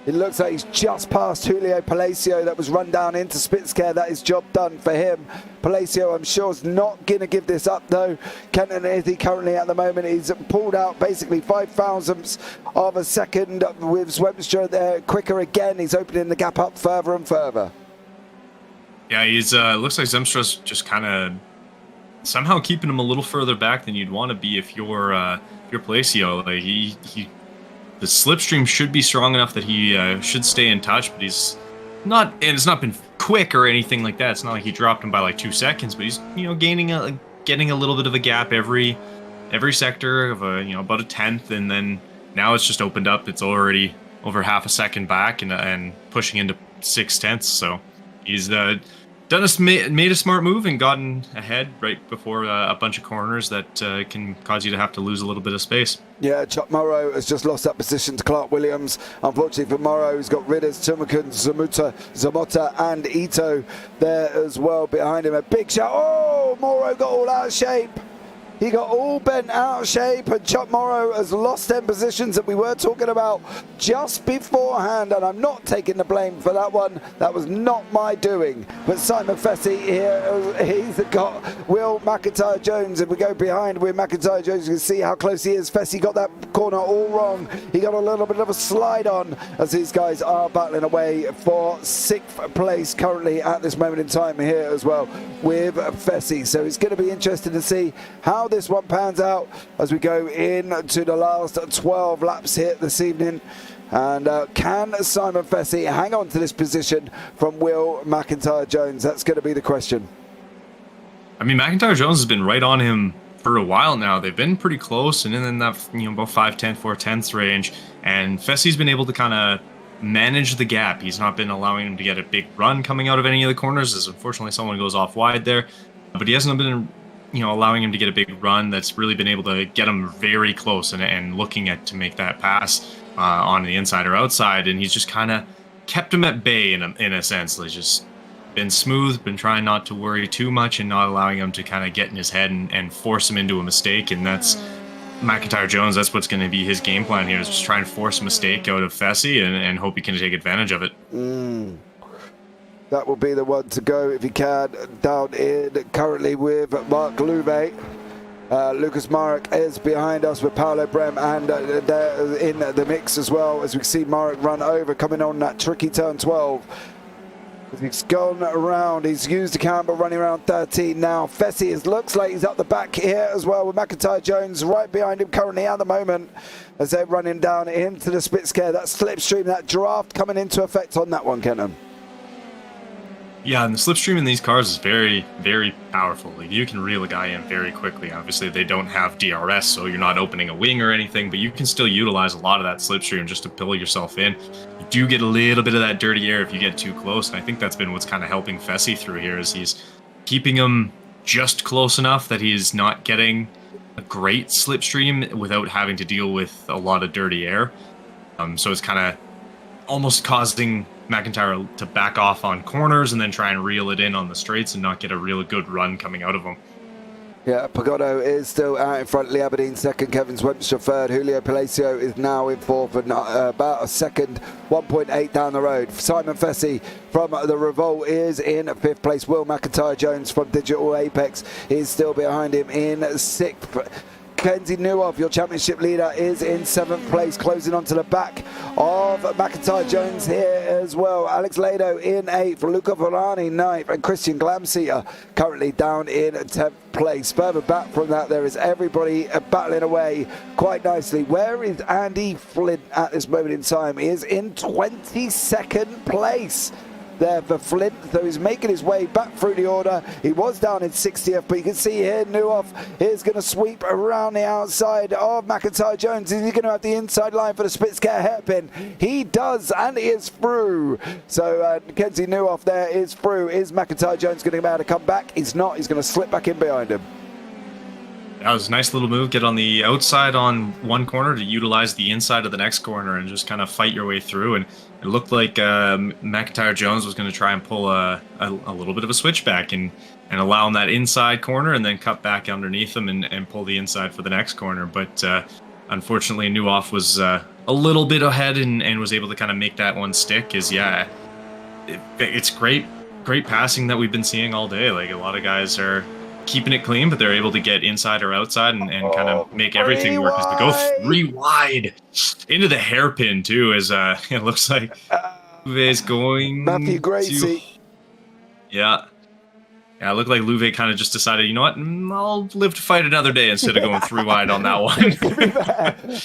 It looks like he's just passed Julio Palacio that was run down into Spitzker. That is job done for him. Palacio, I'm sure, is not going to give this up, though. Kenton Izzy currently at the moment, he's pulled out basically 5 thousandths of a second with Zwemstra there. Quicker again, he's opening the gap up further and further. Yeah, he's looks like Zemstra's just kind of somehow keeping him a little further back than you'd want to be if you're Palacio. Like the slipstream should be strong enough that he should stay in touch, but he's not, and it's not been quick or anything like that. It's not like he dropped him by like 2 seconds, but he's getting a little bit of a gap every sector of about a tenth, and then now it's just opened up. It's already over half a second back and pushing into 6 tenths. So he's made a smart move and gotten ahead right before a bunch of corners that can cause you to have to lose a little bit of space. Yeah, Chuck Morrow has just lost that position to Clark Williams. Unfortunately for Morrow, he's got Ridders, Tumakun, Zamota and Ito there as well behind him. A big shot. Oh, Morrow got all out of shape. He got all bent out of shape, and Chuck Morrow has lost 10 positions that we were talking about just beforehand, and I'm not taking the blame for that one. That was not my doing. But Simon Fessy here, he's got Will McIntyre-Jones. If we go behind with McIntyre-Jones, you can see how close he is. Fessy got that corner all wrong. He got a little bit of a slide on as these guys are battling away for 6th place currently at this moment in time here as well with Fessy. So it's going to be interesting to see how this one pans out as we go into the last 12 laps here this evening. And can Simon Fessy hang on to this position from Will McIntyre-Jones? That's going to be the question. I mean, McIntyre-Jones has been right on him for a while now. They've been pretty close and in that, about 5/10, 4/10 range. And Fessy's been able to kind of manage the gap. He's not been allowing him to get a big run coming out of any of the corners, as unfortunately someone goes off wide there. But he hasn't been, allowing him to get a big run that's really been able to get him very close and looking to make that pass on the inside or outside. And he's just kind of kept him at bay in a sense. He's just been smooth, been trying not to worry too much and not allowing him to kind of get in his head and force him into a mistake. And that's McIntyre-Jones. That's what's going to be his game plan here, is just try and force a mistake out of Fessy and hope he can take advantage of it. That will be the one to go if he can. Down in currently with Mark Louvet. Lucas Marek is behind us with Paolo Brem and they're in the mix as well, as we see Marek run over, coming on that tricky turn 12. He's gone around, he's used the camber, running around 13 now. Fessy looks like he's up the back here as well, with McIntyre-Jones right behind him currently at the moment as they're running down into the Spitskare. That slipstream, that draft coming into effect on that one, Kenton. Yeah, and the slipstream in these cars is very, very powerful. Like, you can reel a guy in very quickly. Obviously, they don't have DRS, so you're not opening a wing or anything, but you can still utilize a lot of that slipstream just to pull yourself in. You do get a little bit of that dirty air if you get too close, and I think that's been what's kind of helping Fessy through here, is he's keeping him just close enough that he's not getting a great slipstream without having to deal with a lot of dirty air. So it's kind of almost causing McIntyre to back off on corners and then try and reel it in on the straights and not get a real good run coming out of them. Yeah, Pagotto is still out in front. Lee Aberdeen second, Kevin Swempster third. Julio Palacio is now in fourth and about a second, 1.8 down the road. Simon Fessy from the Revolt is in fifth place. Will McIntyre-Jones from Digital Apex is still behind him in sixth. Kenzie Newhoff, your championship leader, is in seventh place, closing onto the back of McIntyre-Jones here as well. Alex Lado in eighth, Luca Verani ninth, and Christian Glamseer currently down in 10th place. Further back from that, there is everybody battling away quite nicely. Where is Andy Flint at this moment in time? He is in 22nd place there for Flint, so he's making his way back through the order. He was down in 60th, but you can see here Newhoff is going to sweep around the outside of McIntyre-Jones. Is he going to have the inside line for the Spitskare hairpin? He does, and he is through. So Kenzie Newhoff there is through. Is McIntyre-Jones going to be able to come back? He's not. He's going to slip back in behind him. That was a nice little move. Get on the outside on one corner to utilize the inside of the next corner and just kind of fight your way through. And it looked like McIntyre-Jones was going to try and pull a little bit of a switchback and allow him that inside corner and then cut back underneath him and pull the inside for the next corner. But unfortunately, Newhoff was a little bit ahead and was able to kind of make that one stick. It's great passing that we've been seeing all day. Like, a lot of guys are keeping it clean, but they're able to get inside or outside and kind of make everything work as they go 3 wide into the hairpin too, as it looks like is going Matthew Gracie. Yeah, it looked like Louvet kind of just decided, you know what, I'll live to fight another day instead of going 3 wide on that one.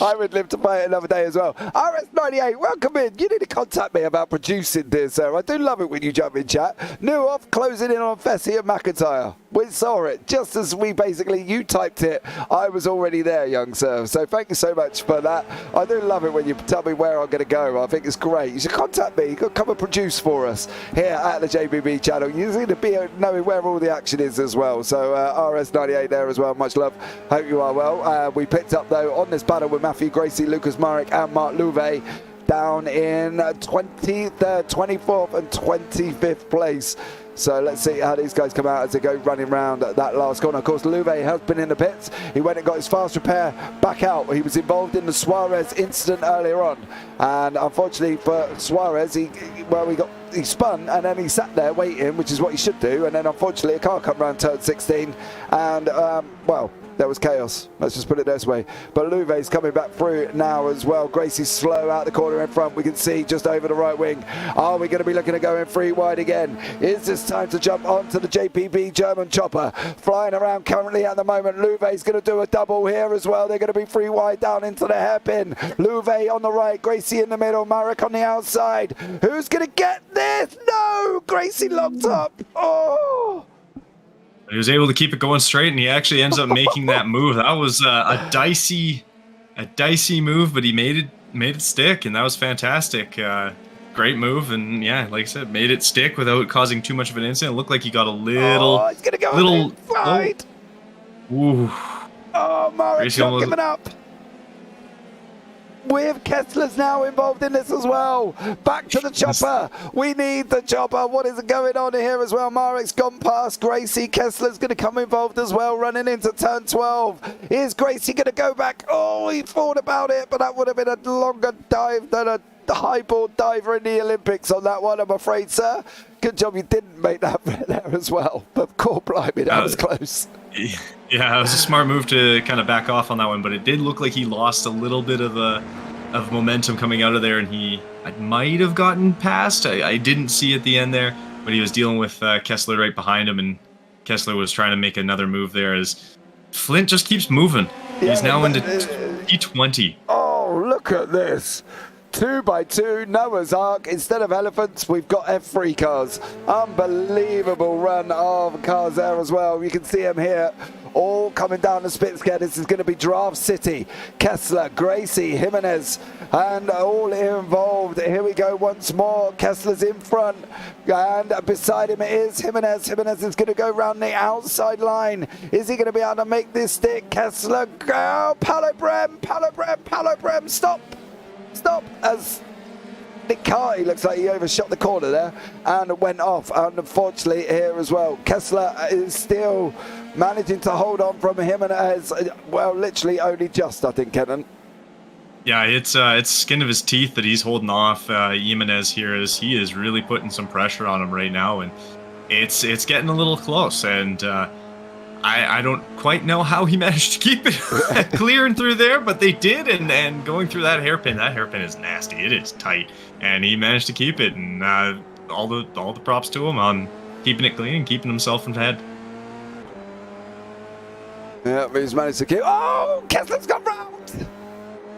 I would live to fight another day as well. RS98, welcome in. You need to contact me about producing this, sir. I do love it when you jump in chat. Newhoff closing in on Fessy and McIntyre. We saw it just as you typed it. I was already there, young sir. So thank you so much for that. I do love it when you tell me where I'm going to go. I think it's great. You should contact me. You could come and produce for us here at the JPB channel. You need to be knowing where all the action is as well. So RS98 there as well. Much love. Hope you are well. We picked up though on this battle with Matthew Gracie, Lucas Marek and Mark Louvet down in 23rd, 24th and 25th place. So let's see how these guys come out as they go running round that last corner. Of course, Louvet has been in the pits. He went and got his fast repair back out. He was involved in the Suarez incident earlier on. And unfortunately for Suarez, he got he spun and then he sat there waiting, which is what he should do. And then unfortunately a car come around turn 16 and, well, there was chaos. Let's just put it this way. But Louvet's coming back through now as well. Gracie's slow out the corner in front. We can see just over the right wing. Are we going to be looking at going 3 wide again? Is this time to jump onto the JPB German chopper? Flying around currently at the moment. Louvet's going to do a double here as well. They're going to be 3 wide down into the hairpin. Louvet on the right. Gracie in the middle. Marek on the outside. Who's going to get this? No! Gracie locked up. Oh! He was able to keep it going straight, and he actually ends up making that move. That was a dicey move, but he made it stick, and that was fantastic. Great move, and yeah, like I said, made it stick without causing too much of an incident. It looked like he got a little, oh, it's gonna go right. Ooh. Oh, Marek's not almost giving up. With Kessler's now involved in this as well. Back to the chopper. We need the chopper. What is going on here as well? Marek's gone past Gracie. Kessler's going to come involved as well, running into turn 12. Is Gracie going to go back? Oh, he thought about it, but that would have been a longer dive than a highboard diver in the Olympics on that one, I'm afraid, sir. Good job you didn't make that there as well. But core blimey, that was close. Yeah, it was a smart move to kind of back off on that one, but it did look like he lost a little bit of momentum coming out of there, and he might have gotten past. I didn't see at the end there, but he was dealing with Kessler right behind him, and Kessler was trying to make another move there as Flint just keeps moving. He's now into T20. Oh, look at this. 2x2 Noah's Ark. Instead of elephants, we've got F3 cars. Unbelievable run of cars there as well. You can see them here all coming down the Spitzker. This is going to be Draft City. Kessler, Gracie, Jimenez, and all involved. Here we go once more. Kessler's in front, and beside him it is Jimenez. Jimenez is going to go round the outside line. Is he going to be able to make this stick? Kessler, go! Palobrem, stop! As Nick Carty looks like he overshot the corner there and went off. And unfortunately here as well, Kessler is still managing to hold on from him, and as well, literally only just, I think, Kenton. Yeah, it's skin of his teeth that he's holding off Jimenez here, as he is really putting some pressure on him right now, and it's getting a little close, and I don't quite know how he managed to keep it clearing through there, but they did, and going through that hairpin is nasty. It is tight, and he managed to keep it, and all the props to him on keeping it clean and keeping himself from head. Yeah, he's managed to keep. Oh, Kessler's gone round.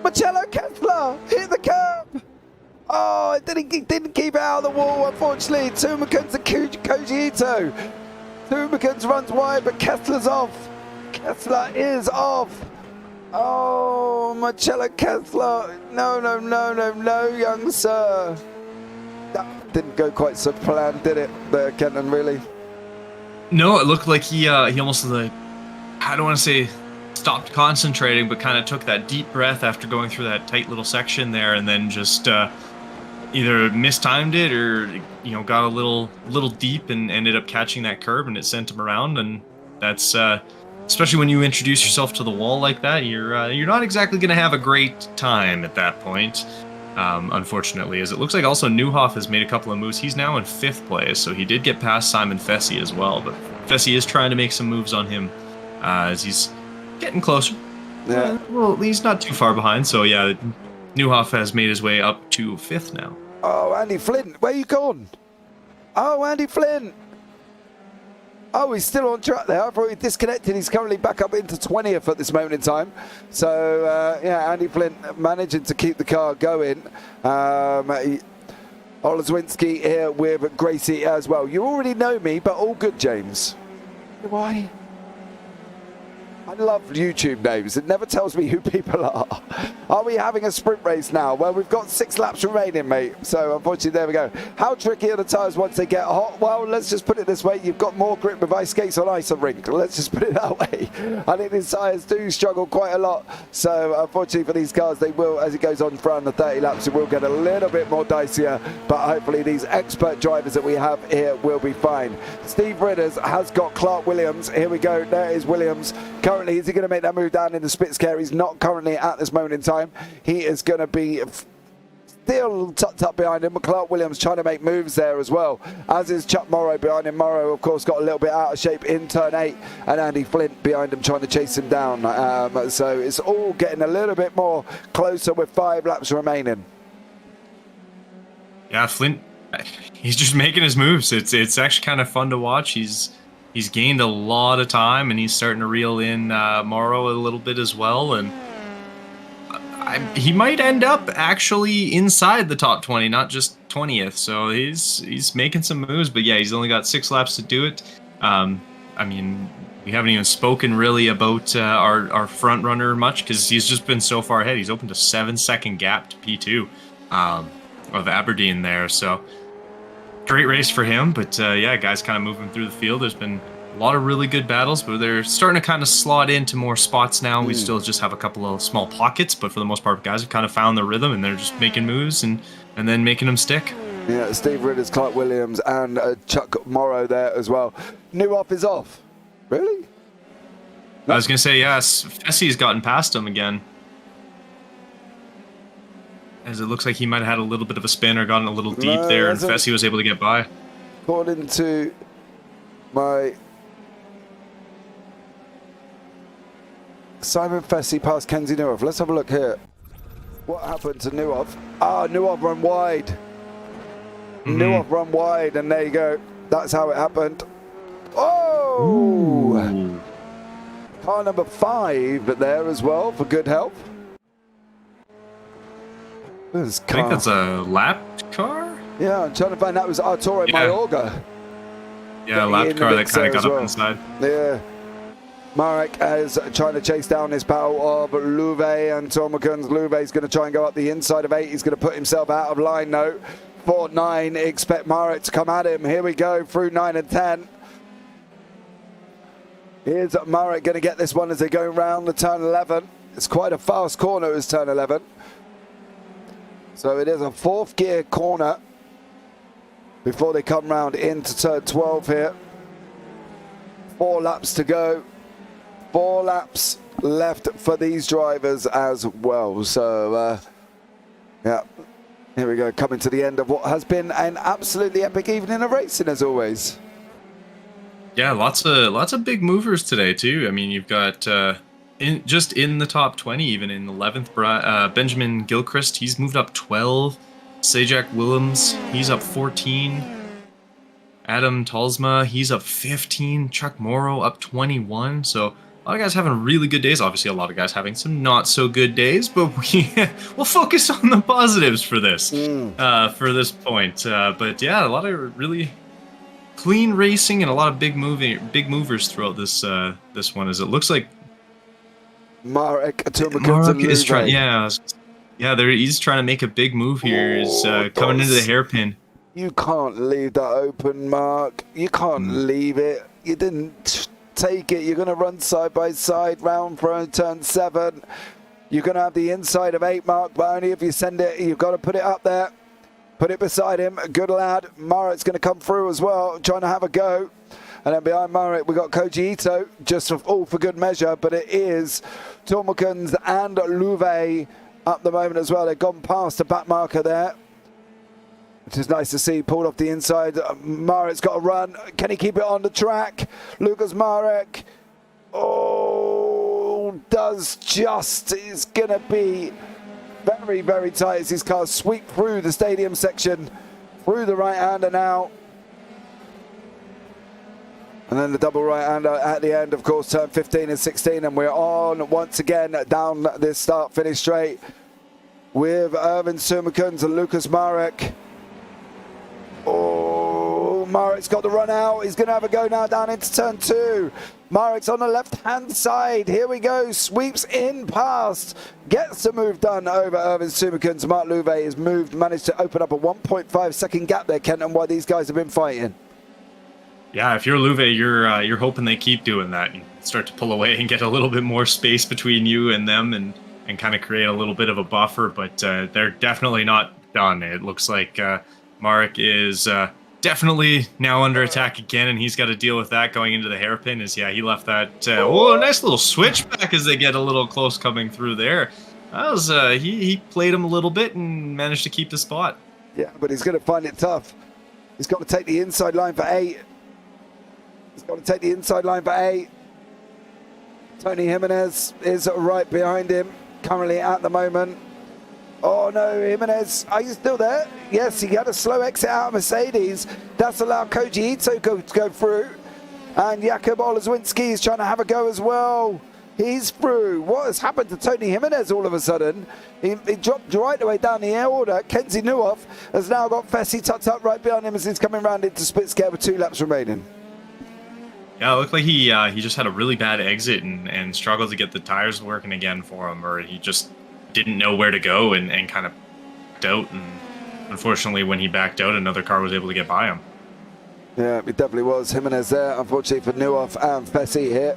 Marcello Kessler hit the curb. Oh, he didn't keep it out of the wall, unfortunately. Tumakens and Koji Ito. Tumakens runs wide, but Kessler's off. Kessler is off. Oh, Marcello Kessler. No, young sir. That didn't go quite so planned, did it, there, Kenton, really? No, it looked like he almost, like, I don't want to say stopped concentrating, but kind of took that deep breath after going through that tight little section there, and then just either mistimed it or got a little deep and ended up catching that curb, and it sent him around. And that's especially when you introduce yourself to the wall like that, you're not exactly going to have a great time at that point. Unfortunately, as it looks like also Neuhoff has made a couple of moves. He's now in 5th place, so he did get past Simon Fessy as well, but Fessy is trying to make some moves on him as he's getting closer. Yeah. Well, he's not too far behind, so yeah, Neuhoff has made his way up to 5th now. Oh, Andy Flint, where you gone? Oh, Andy Flint. Oh, he's still on track there. I thought he disconnected. He's currently back up into 20th at this moment in time. So, yeah, Andy Flint managing to keep the car going. Olazwinski here with Gracie as well. You already know me, but all good, James. Why? I love YouTube names. It never tells me who people are. Are we having a sprint race now? Well, we've got 6 laps remaining, mate. So, unfortunately, there we go. How tricky are the tyres once they get hot? Well, let's just put it this way. You've got more grip with ice skates on ice and rink. Let's just put it that way. I think these tyres do struggle quite a lot. So, unfortunately for these cars, they will, as it goes on throughout the 30 laps, it will get a little bit more dicier. But hopefully, these expert drivers that we have here will be fine. Steve Ridders has got Clark Williams. Here we go. There is Williams. Currently, is he going to make that move down in the Spitzker? He's not currently at this moment in time. He is going to be still tucked up behind him. Clark Williams trying to make moves there as well, as is Chuck Morrow behind him. Morrow, of course, got a little bit out of shape in turn 8, and Andy Flint behind him trying to chase him down. So it's all getting a little bit more closer with 5 laps remaining. Yeah, Flint, he's just making his moves. It's actually kind of fun to watch. He's gained a lot of time, and he's starting to reel in Morrow a little bit as well, and he might end up actually inside the top 20, not just 20th. So he's making some moves, but yeah, he's only got 6 laps to do it. I mean, we haven't even spoken really about our front runner much, because he's just been so far ahead. He's opened a 7-second gap to P2 of Aberdeen there. So great race for him. But yeah, guys kind of moving through the field. There's been a lot of really good battles, but they're starting to kind of slot into more spots now. We still just have a couple of small pockets, but for the most part, guys have kind of found the rhythm, and they're just making moves and then making them stick. Yeah, Steve Ridders, Clark Williams, and Chuck Morrow there as well. New off is off. Really? I was going to say, yes, Fessie's gotten past him again. As it looks like he might have had a little bit of a spin or gotten a little deep there, and Fessie was able to get by. According to my... Simon Fessy past Kenzie Newhoff. Let's have a look here. What happened to Newhoff? Newhoff run wide. Newhoff run wide, and there you go. That's how it happened. Oh! Ooh. Car number 5 there as well for good help. I think that's a lap car? Yeah, I'm trying to find out. It was Arturo Mayorga. Yeah, a lap car that kind of got up inside. Yeah. Marek is trying to chase down his pal of Louve and Tormakens. Louve's going to try and go up the inside of 8. He's going to put himself out of line though. 4-9, expect Marek to come at him. Here we go through 9 and 10. Here's Marek going to get this one as they go round the turn 11. It's quite a fast corner, it was turn 11. So it is a 4th gear corner before they come round into turn 12 here. 4 laps to go. 4 laps left for these drivers as well. So, yeah, here we go, coming to the end of what has been an absolutely epic evening of racing as always. Yeah, lots of big movers today too. I mean, you've got just in the top 20, even in 11th, Benjamin Gilchrist, he's moved up 12. Sajak Willems, he's up 14. Adam Talsma, he's up 15. Chuck Morrow up 21. So a lot of guys having really good days. Obviously, a lot of guys having some not so good days, but we'll focus on the positives for this point. But yeah, a lot of really clean racing and a lot of big movers throughout this one. As it looks like Marek is trying. He's trying to make a big move here. He's coming into the hairpin. You can't leave that open, Mark. You can't leave it. You didn't take it. You're going to run side by side round for turn 7. You're going to have the inside of 8, Mark, but only if you send it. You've got to put it up there. Put it beside him. Good lad. Marek's going to come through as well, trying to have a go. And then behind Marek, we've got Koji Ito, just all for good measure, but it is Tormakens and Louve up the moment as well. They've gone past the back marker there, which is nice to see. Pulled off the inside. Marek's got a run. Can he keep it on the track? Lucas Marek. Oh, does just. It's going to be very, very tight as these cars sweep through the stadium section, through the right-hander now. And then the double right-hander at the end, of course, turn 15 and 16. And we're on once again down this start-finish straight with Erwin Surmakens and Lucas Marek. Oh, Marek's got the run out. He's going to have a go now down into turn 2. Marek's on the left-hand side. Here we go. Sweeps in past. Gets the move done over Erwin Surmakens. Mark Louve has managed to open up a 1.5-second gap there, Kenton, while these guys have been fighting. Yeah, if you're Louve, you're hoping they keep doing that. You start to pull away and get a little bit more space between you and them and kind of create a little bit of a buffer, but they're definitely not done. It looks like Marek is definitely now under attack again, and he's got to deal with that going into the hairpin. He left that nice little switchback as they get a little close coming through there. That was he played him a little bit and managed to keep the spot. Yeah, but he's going to find it tough. He's got to take the inside line for 8. He's got to take the inside line for 8. Tony Jimenez is right behind him currently at the moment. Oh no, Jimenez, are you still there? Yes, he had a slow exit out of Mercedes. That's allowed Koji Ito to go through. And Jakub Oleszewski is trying to have a go as well. He's through. What has happened to Tony Jimenez all of a sudden? He dropped right the way down the air order. Kenzie Neuhoff has now got Fessy tucked up right behind him as he's coming round into split scale with 2 laps remaining. Yeah, it looked like he just had a really bad exit and struggled to get the tires working again for him, or he just didn't know where to go and kind of backed out. And unfortunately, when he backed out, another car was able to get by him. Yeah, it definitely was. Jimenez there, unfortunately for Neuhoff and Fessy here.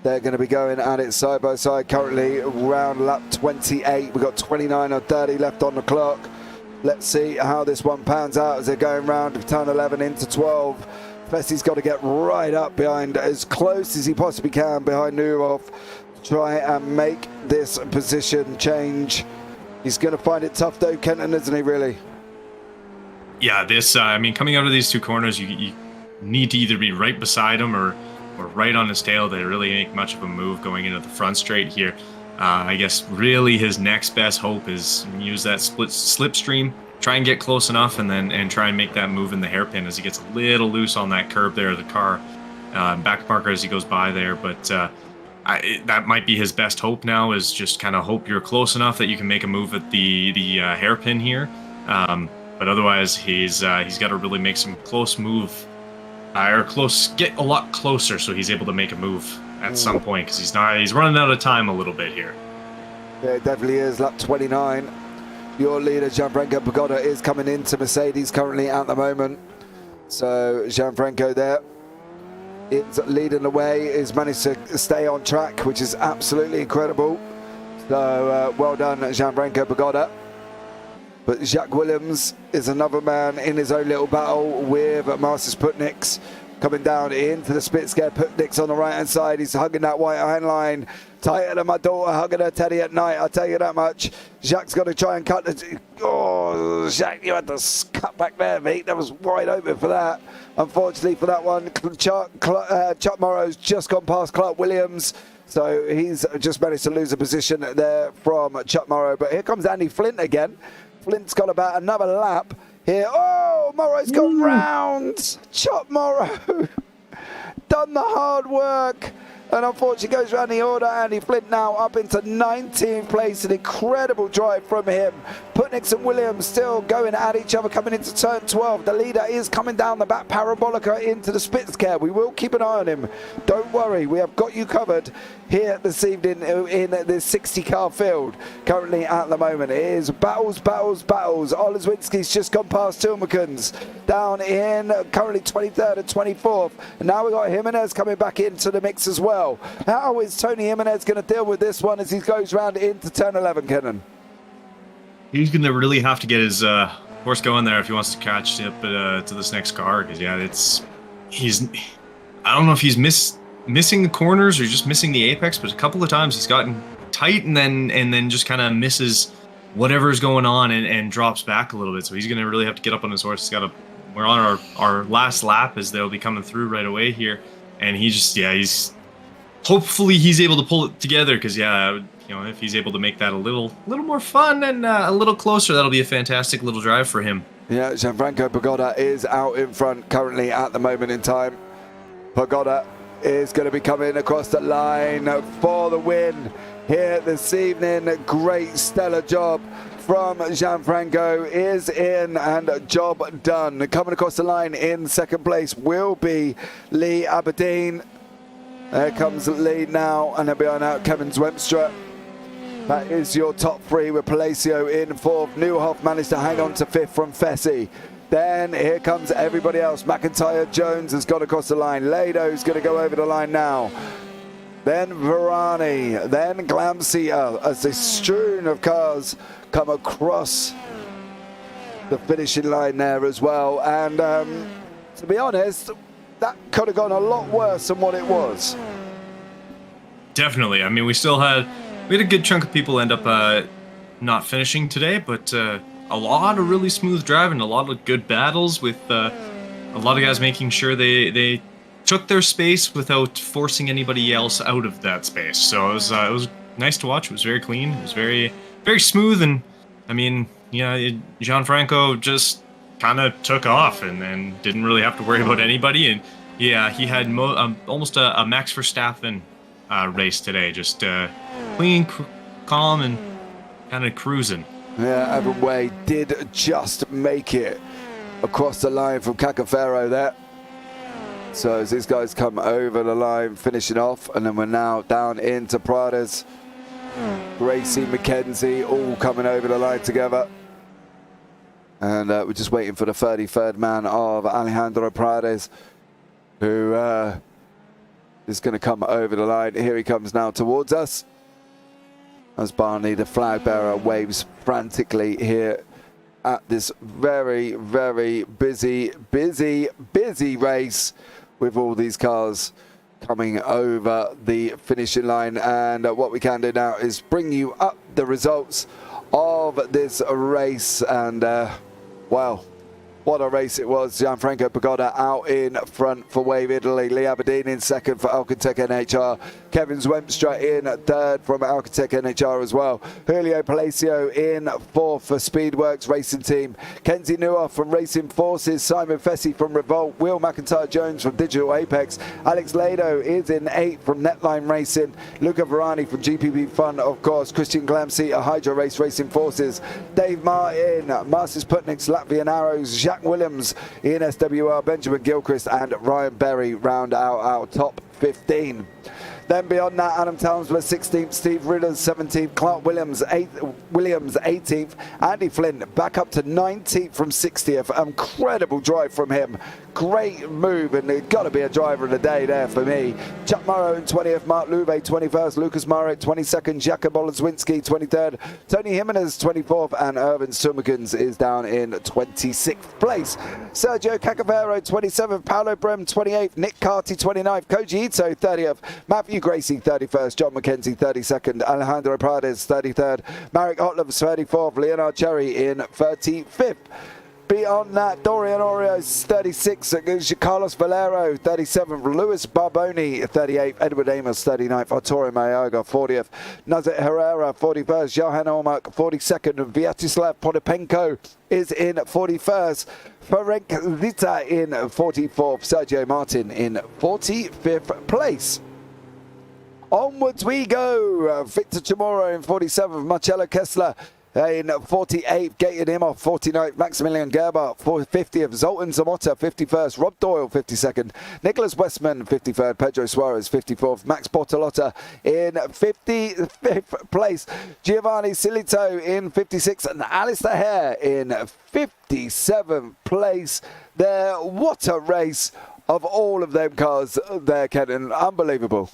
They're going to be going at it side by side currently around lap 28. We've got 29 or 30 left on the clock. Let's see how this one pans out as they're going round turn 11 into 12. Fessy's got to get right up behind, as close as he possibly can behind Neuhoff. Try and make this position change. He's going to find it tough though, Kenton, isn't he, really? Yeah, this, I mean, coming out of these 2 corners, you need to either be right beside him or right on his tail to really make much of a move going into the front straight here. I guess really his next best hope is use that slipstream, try and get close enough, and try and make that move in the hairpin as he gets a little loose on that curb there of the car. Back marker as he goes by there, but that might be his best hope now, is just kind of hope you're close enough that you can make a move at the hairpin here. But otherwise, he's got to really make some close move, get a lot closer so he's able to make a move at some point, because he's running out of time a little bit here. Yeah, it definitely is. Lap 29. Your leader, Gianfranco Pagoda, is coming into Mercedes currently at the moment. So Gianfranco there is leading the way, is managed to stay on track, which is absolutely incredible. So well done, Gianfranco Pagoda. But Jacques Williams is another man in his own little battle with Marcus Putniks coming down into the split scare. Putniks on the right hand side. He's hugging that white iron line. Tighter than my daughter hugging her teddy at night, I'll tell you that much. Jacques got to try and cut the... Oh, Jacques, you had to cut back there, mate. That was wide open for that. Unfortunately for that one, Chuck Morrow's just gone past Clark Williams. So he's just managed to lose a position there from Chuck Morrow. But here comes Andy Flint again. Flint's got about another lap here. Oh, Morrow's gone round. Chuck Morrow done the hard work. And unfortunately goes around the order. Andy Flint now up into 19th place. An incredible drive from him. Putniks and Williams still going at each other coming into turn 12. The leader is coming down the back parabolica into the Spitzker. We will keep an eye on him. Don't worry, we have got you covered here this evening in this 60-car field. Currently at the moment it is battles. Oleszewski's just gone past Tilmakens. Down in currently 23rd and 24th. And now we've got Jimenez coming back into the mix as well. How is Tony Jimenez going to deal with this one as he goes round into turn 11, Kenton? He's going to really have to get his horse going there if he wants to catch up to this next car, because I don't know if he's missing the corners or just missing the apex, but a couple of times he's gotten tight and then just kind of misses whatever's going on and drops back a little bit. So he's going to really have to get up on his horse. We're on our last lap as they'll be coming through right away here, and he's hopefully he's able to pull it together, because if he's able to make that a little more fun and a little closer, that'll be a fantastic little drive for him. Yeah, Gianfranco Pagoda is out in front currently at the moment in time. Pagoda is going to be coming across the line for the win here this evening. Great stellar job from Gianfranco, is in and job done. Coming across the line in second place will be Lee Aberdeen. There comes Lee now, and then behind that Kevin Zwemstra. That is your top 3 with Palacio in 4th. Neuhoff managed to hang on to 5th from Fessy. Then here comes everybody else. McIntyre Jones has got across the line. Lado's going to go over the line now. Then Varani, then Glamsia, as the strewn of cars come across the finishing line there as well. And to be honest, that could have gone a lot worse than what it was. Definitely. I mean, we still had We had a good chunk of people end up not finishing today, but a lot of really smooth driving, a lot of good battles with a lot of guys making sure they took their space without forcing anybody else out of that space. So it was nice to watch. It was very clean. It was very, very smooth. And I mean, Gianfranco just kind of took off and didn't really have to worry about anybody. And yeah, he had almost a Max Verstappen race today. Just clean, calm, and kind of cruising. Yeah, Evan Way did just make it across the line from Cacafero there. So as these guys come over the line, finishing off, and then we're now down into Prades. Gracie, McKenzie, all coming over the line together. And we're just waiting for the 33rd man of Alejandro Prades, who is going to come over the line. Here he comes now towards us, as Barney, the flag bearer, waves frantically here at this very, very busy race, with all these cars coming over the finishing line. And what we can do now is bring you up the results of this race. And wow, what a race it was. Gianfranco Pagoda out in front for Wave Italy. Lee Aberdeen in second for Alcatec NHR. Kevin Zwemstra in third from Alcatec NHR as well. Julio Palacio in fourth for Speedworks Racing Team. Kenzie Neuer from Racing Forces. Simon Fessy from Revolt. Will McIntyre-Jones from Digital Apex. Alex Lado is in eighth from Netline Racing. Luca Varani from JPBFun, of course. Christian Glamsey, Hydro Race Racing Forces. Dave Martin, Masters Putniks, Latvian Arrows. Jack Williams in SWR. Benjamin Gilchrist and Ryan Berry round out our top 15. Then beyond that, Adam Townsville 16th, Steve Ridders 17th, Clark Williams 18th, Andy Flynn back up to 19th from 60th. Incredible drive from him. Great move, and there's got to be a driver of the day there for me. Chuck Morrow in 20th, Mark Louve 21st, Lucas Murray 22nd, Jakob Olazwinski 23rd, Tony Jimenez 24th, and Irvin Sumikins is down in 26th place. Sergio Cacavero 27th, Paolo Brem 28th, Nick Carty 29th, Koji Ito 30th, Matthew Gracie 31st, John McKenzie 32nd, Alejandro Prades 33rd, Marek Otlov 34th, Leonard Cherry in 35th. Beyond that, Dorian Orio's 36th, Carlos Valero 37th, Luis Barboni 38th, Edward Amos 39th, Arturo Mayaga 40th, Nazet Herrera 41st, Johan Olmark 42nd, Vyacheslav Podopenko is in 41st, Ferenc Zita in 44th, Sergio Martin in 45th place. Onwards we go. Victor Chamorro in 47th, Marcello Kessler in 48th, Gaten Imhoff 49th, Maximilian Gerber 50th, Zoltan Zamotta 51st, Rob Doyle 52nd, Nicholas Westman 53rd, Pedro Suarez 54th, Max Bortolotta in 55th place, Giovanni Silito in 56th, and Alistair Hare in 57th place. There, what a race of all of them cars there, Kenton. Unbelievable.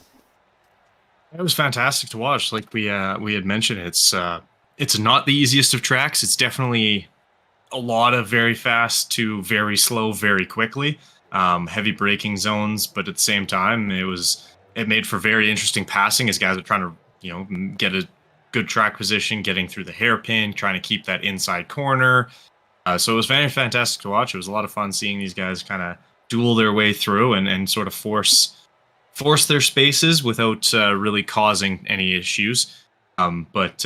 It was fantastic to watch. Like we had mentioned, it's not the easiest of tracks. It's definitely a lot of very fast to very slow, very quickly. Heavy braking zones, but at the same time, it made for very interesting passing as guys are trying to get a good track position, getting through the hairpin, trying to keep that inside corner. So it was very fantastic to watch. It was a lot of fun seeing these guys kind of duel their way through and sort of force their spaces without really causing any issues. But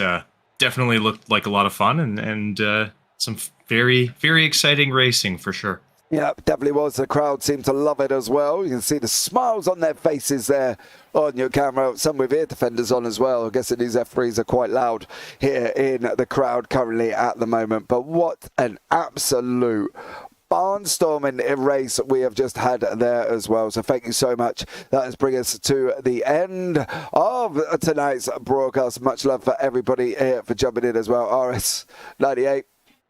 definitely looked like a lot of fun and some very, very exciting racing for sure. Yeah, definitely was. The crowd seemed to love it as well. You can see the smiles on their faces there on your camera. Some with ear defenders on as well. I guess these F3s are quite loud here in the crowd currently at the moment. But what an absolute barnstorming race we have just had there as well. So thank you so much. That has bring us to the end of tonight's broadcast. Much love for everybody here for jumping in as well. RS98,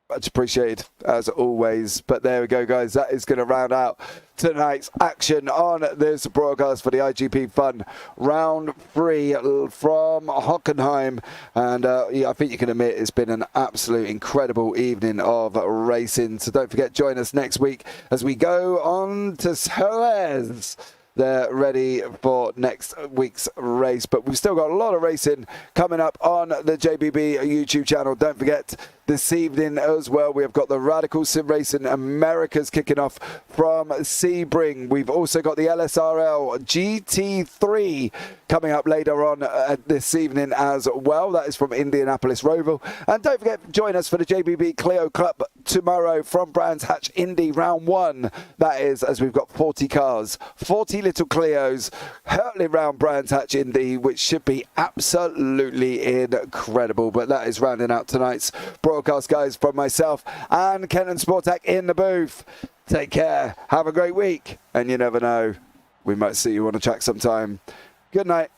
much appreciated as always. But there we go, guys. That is going to round out tonight's action on this broadcast for the IGPFun round 3 from Hockenheim. And yeah, I think you can admit it's been an absolute incredible evening of racing. So don't forget, join us next week as we go on to Jerez they're ready for next week's race. But we've still got a lot of racing coming up on the JPB YouTube channel. Don't forget, this evening as well, we have got the Radical Sim Racing Americas kicking off from Sebring. We've also got the LSRL GT3 coming up later on this evening as well. That is from Indianapolis Roval. And don't forget, join us for the JPB Clio Club tomorrow from Brands Hatch Indy Round 1. That is, as we've got 40 cars, 40 little Clios hurtling round Brands Hatch Indy, which should be absolutely incredible. But that is rounding out tonight's broadcast, guys, from myself and Kenton Sportak in the booth. Take care, have a great week, and you never know, we might see you on the track sometime. Good night.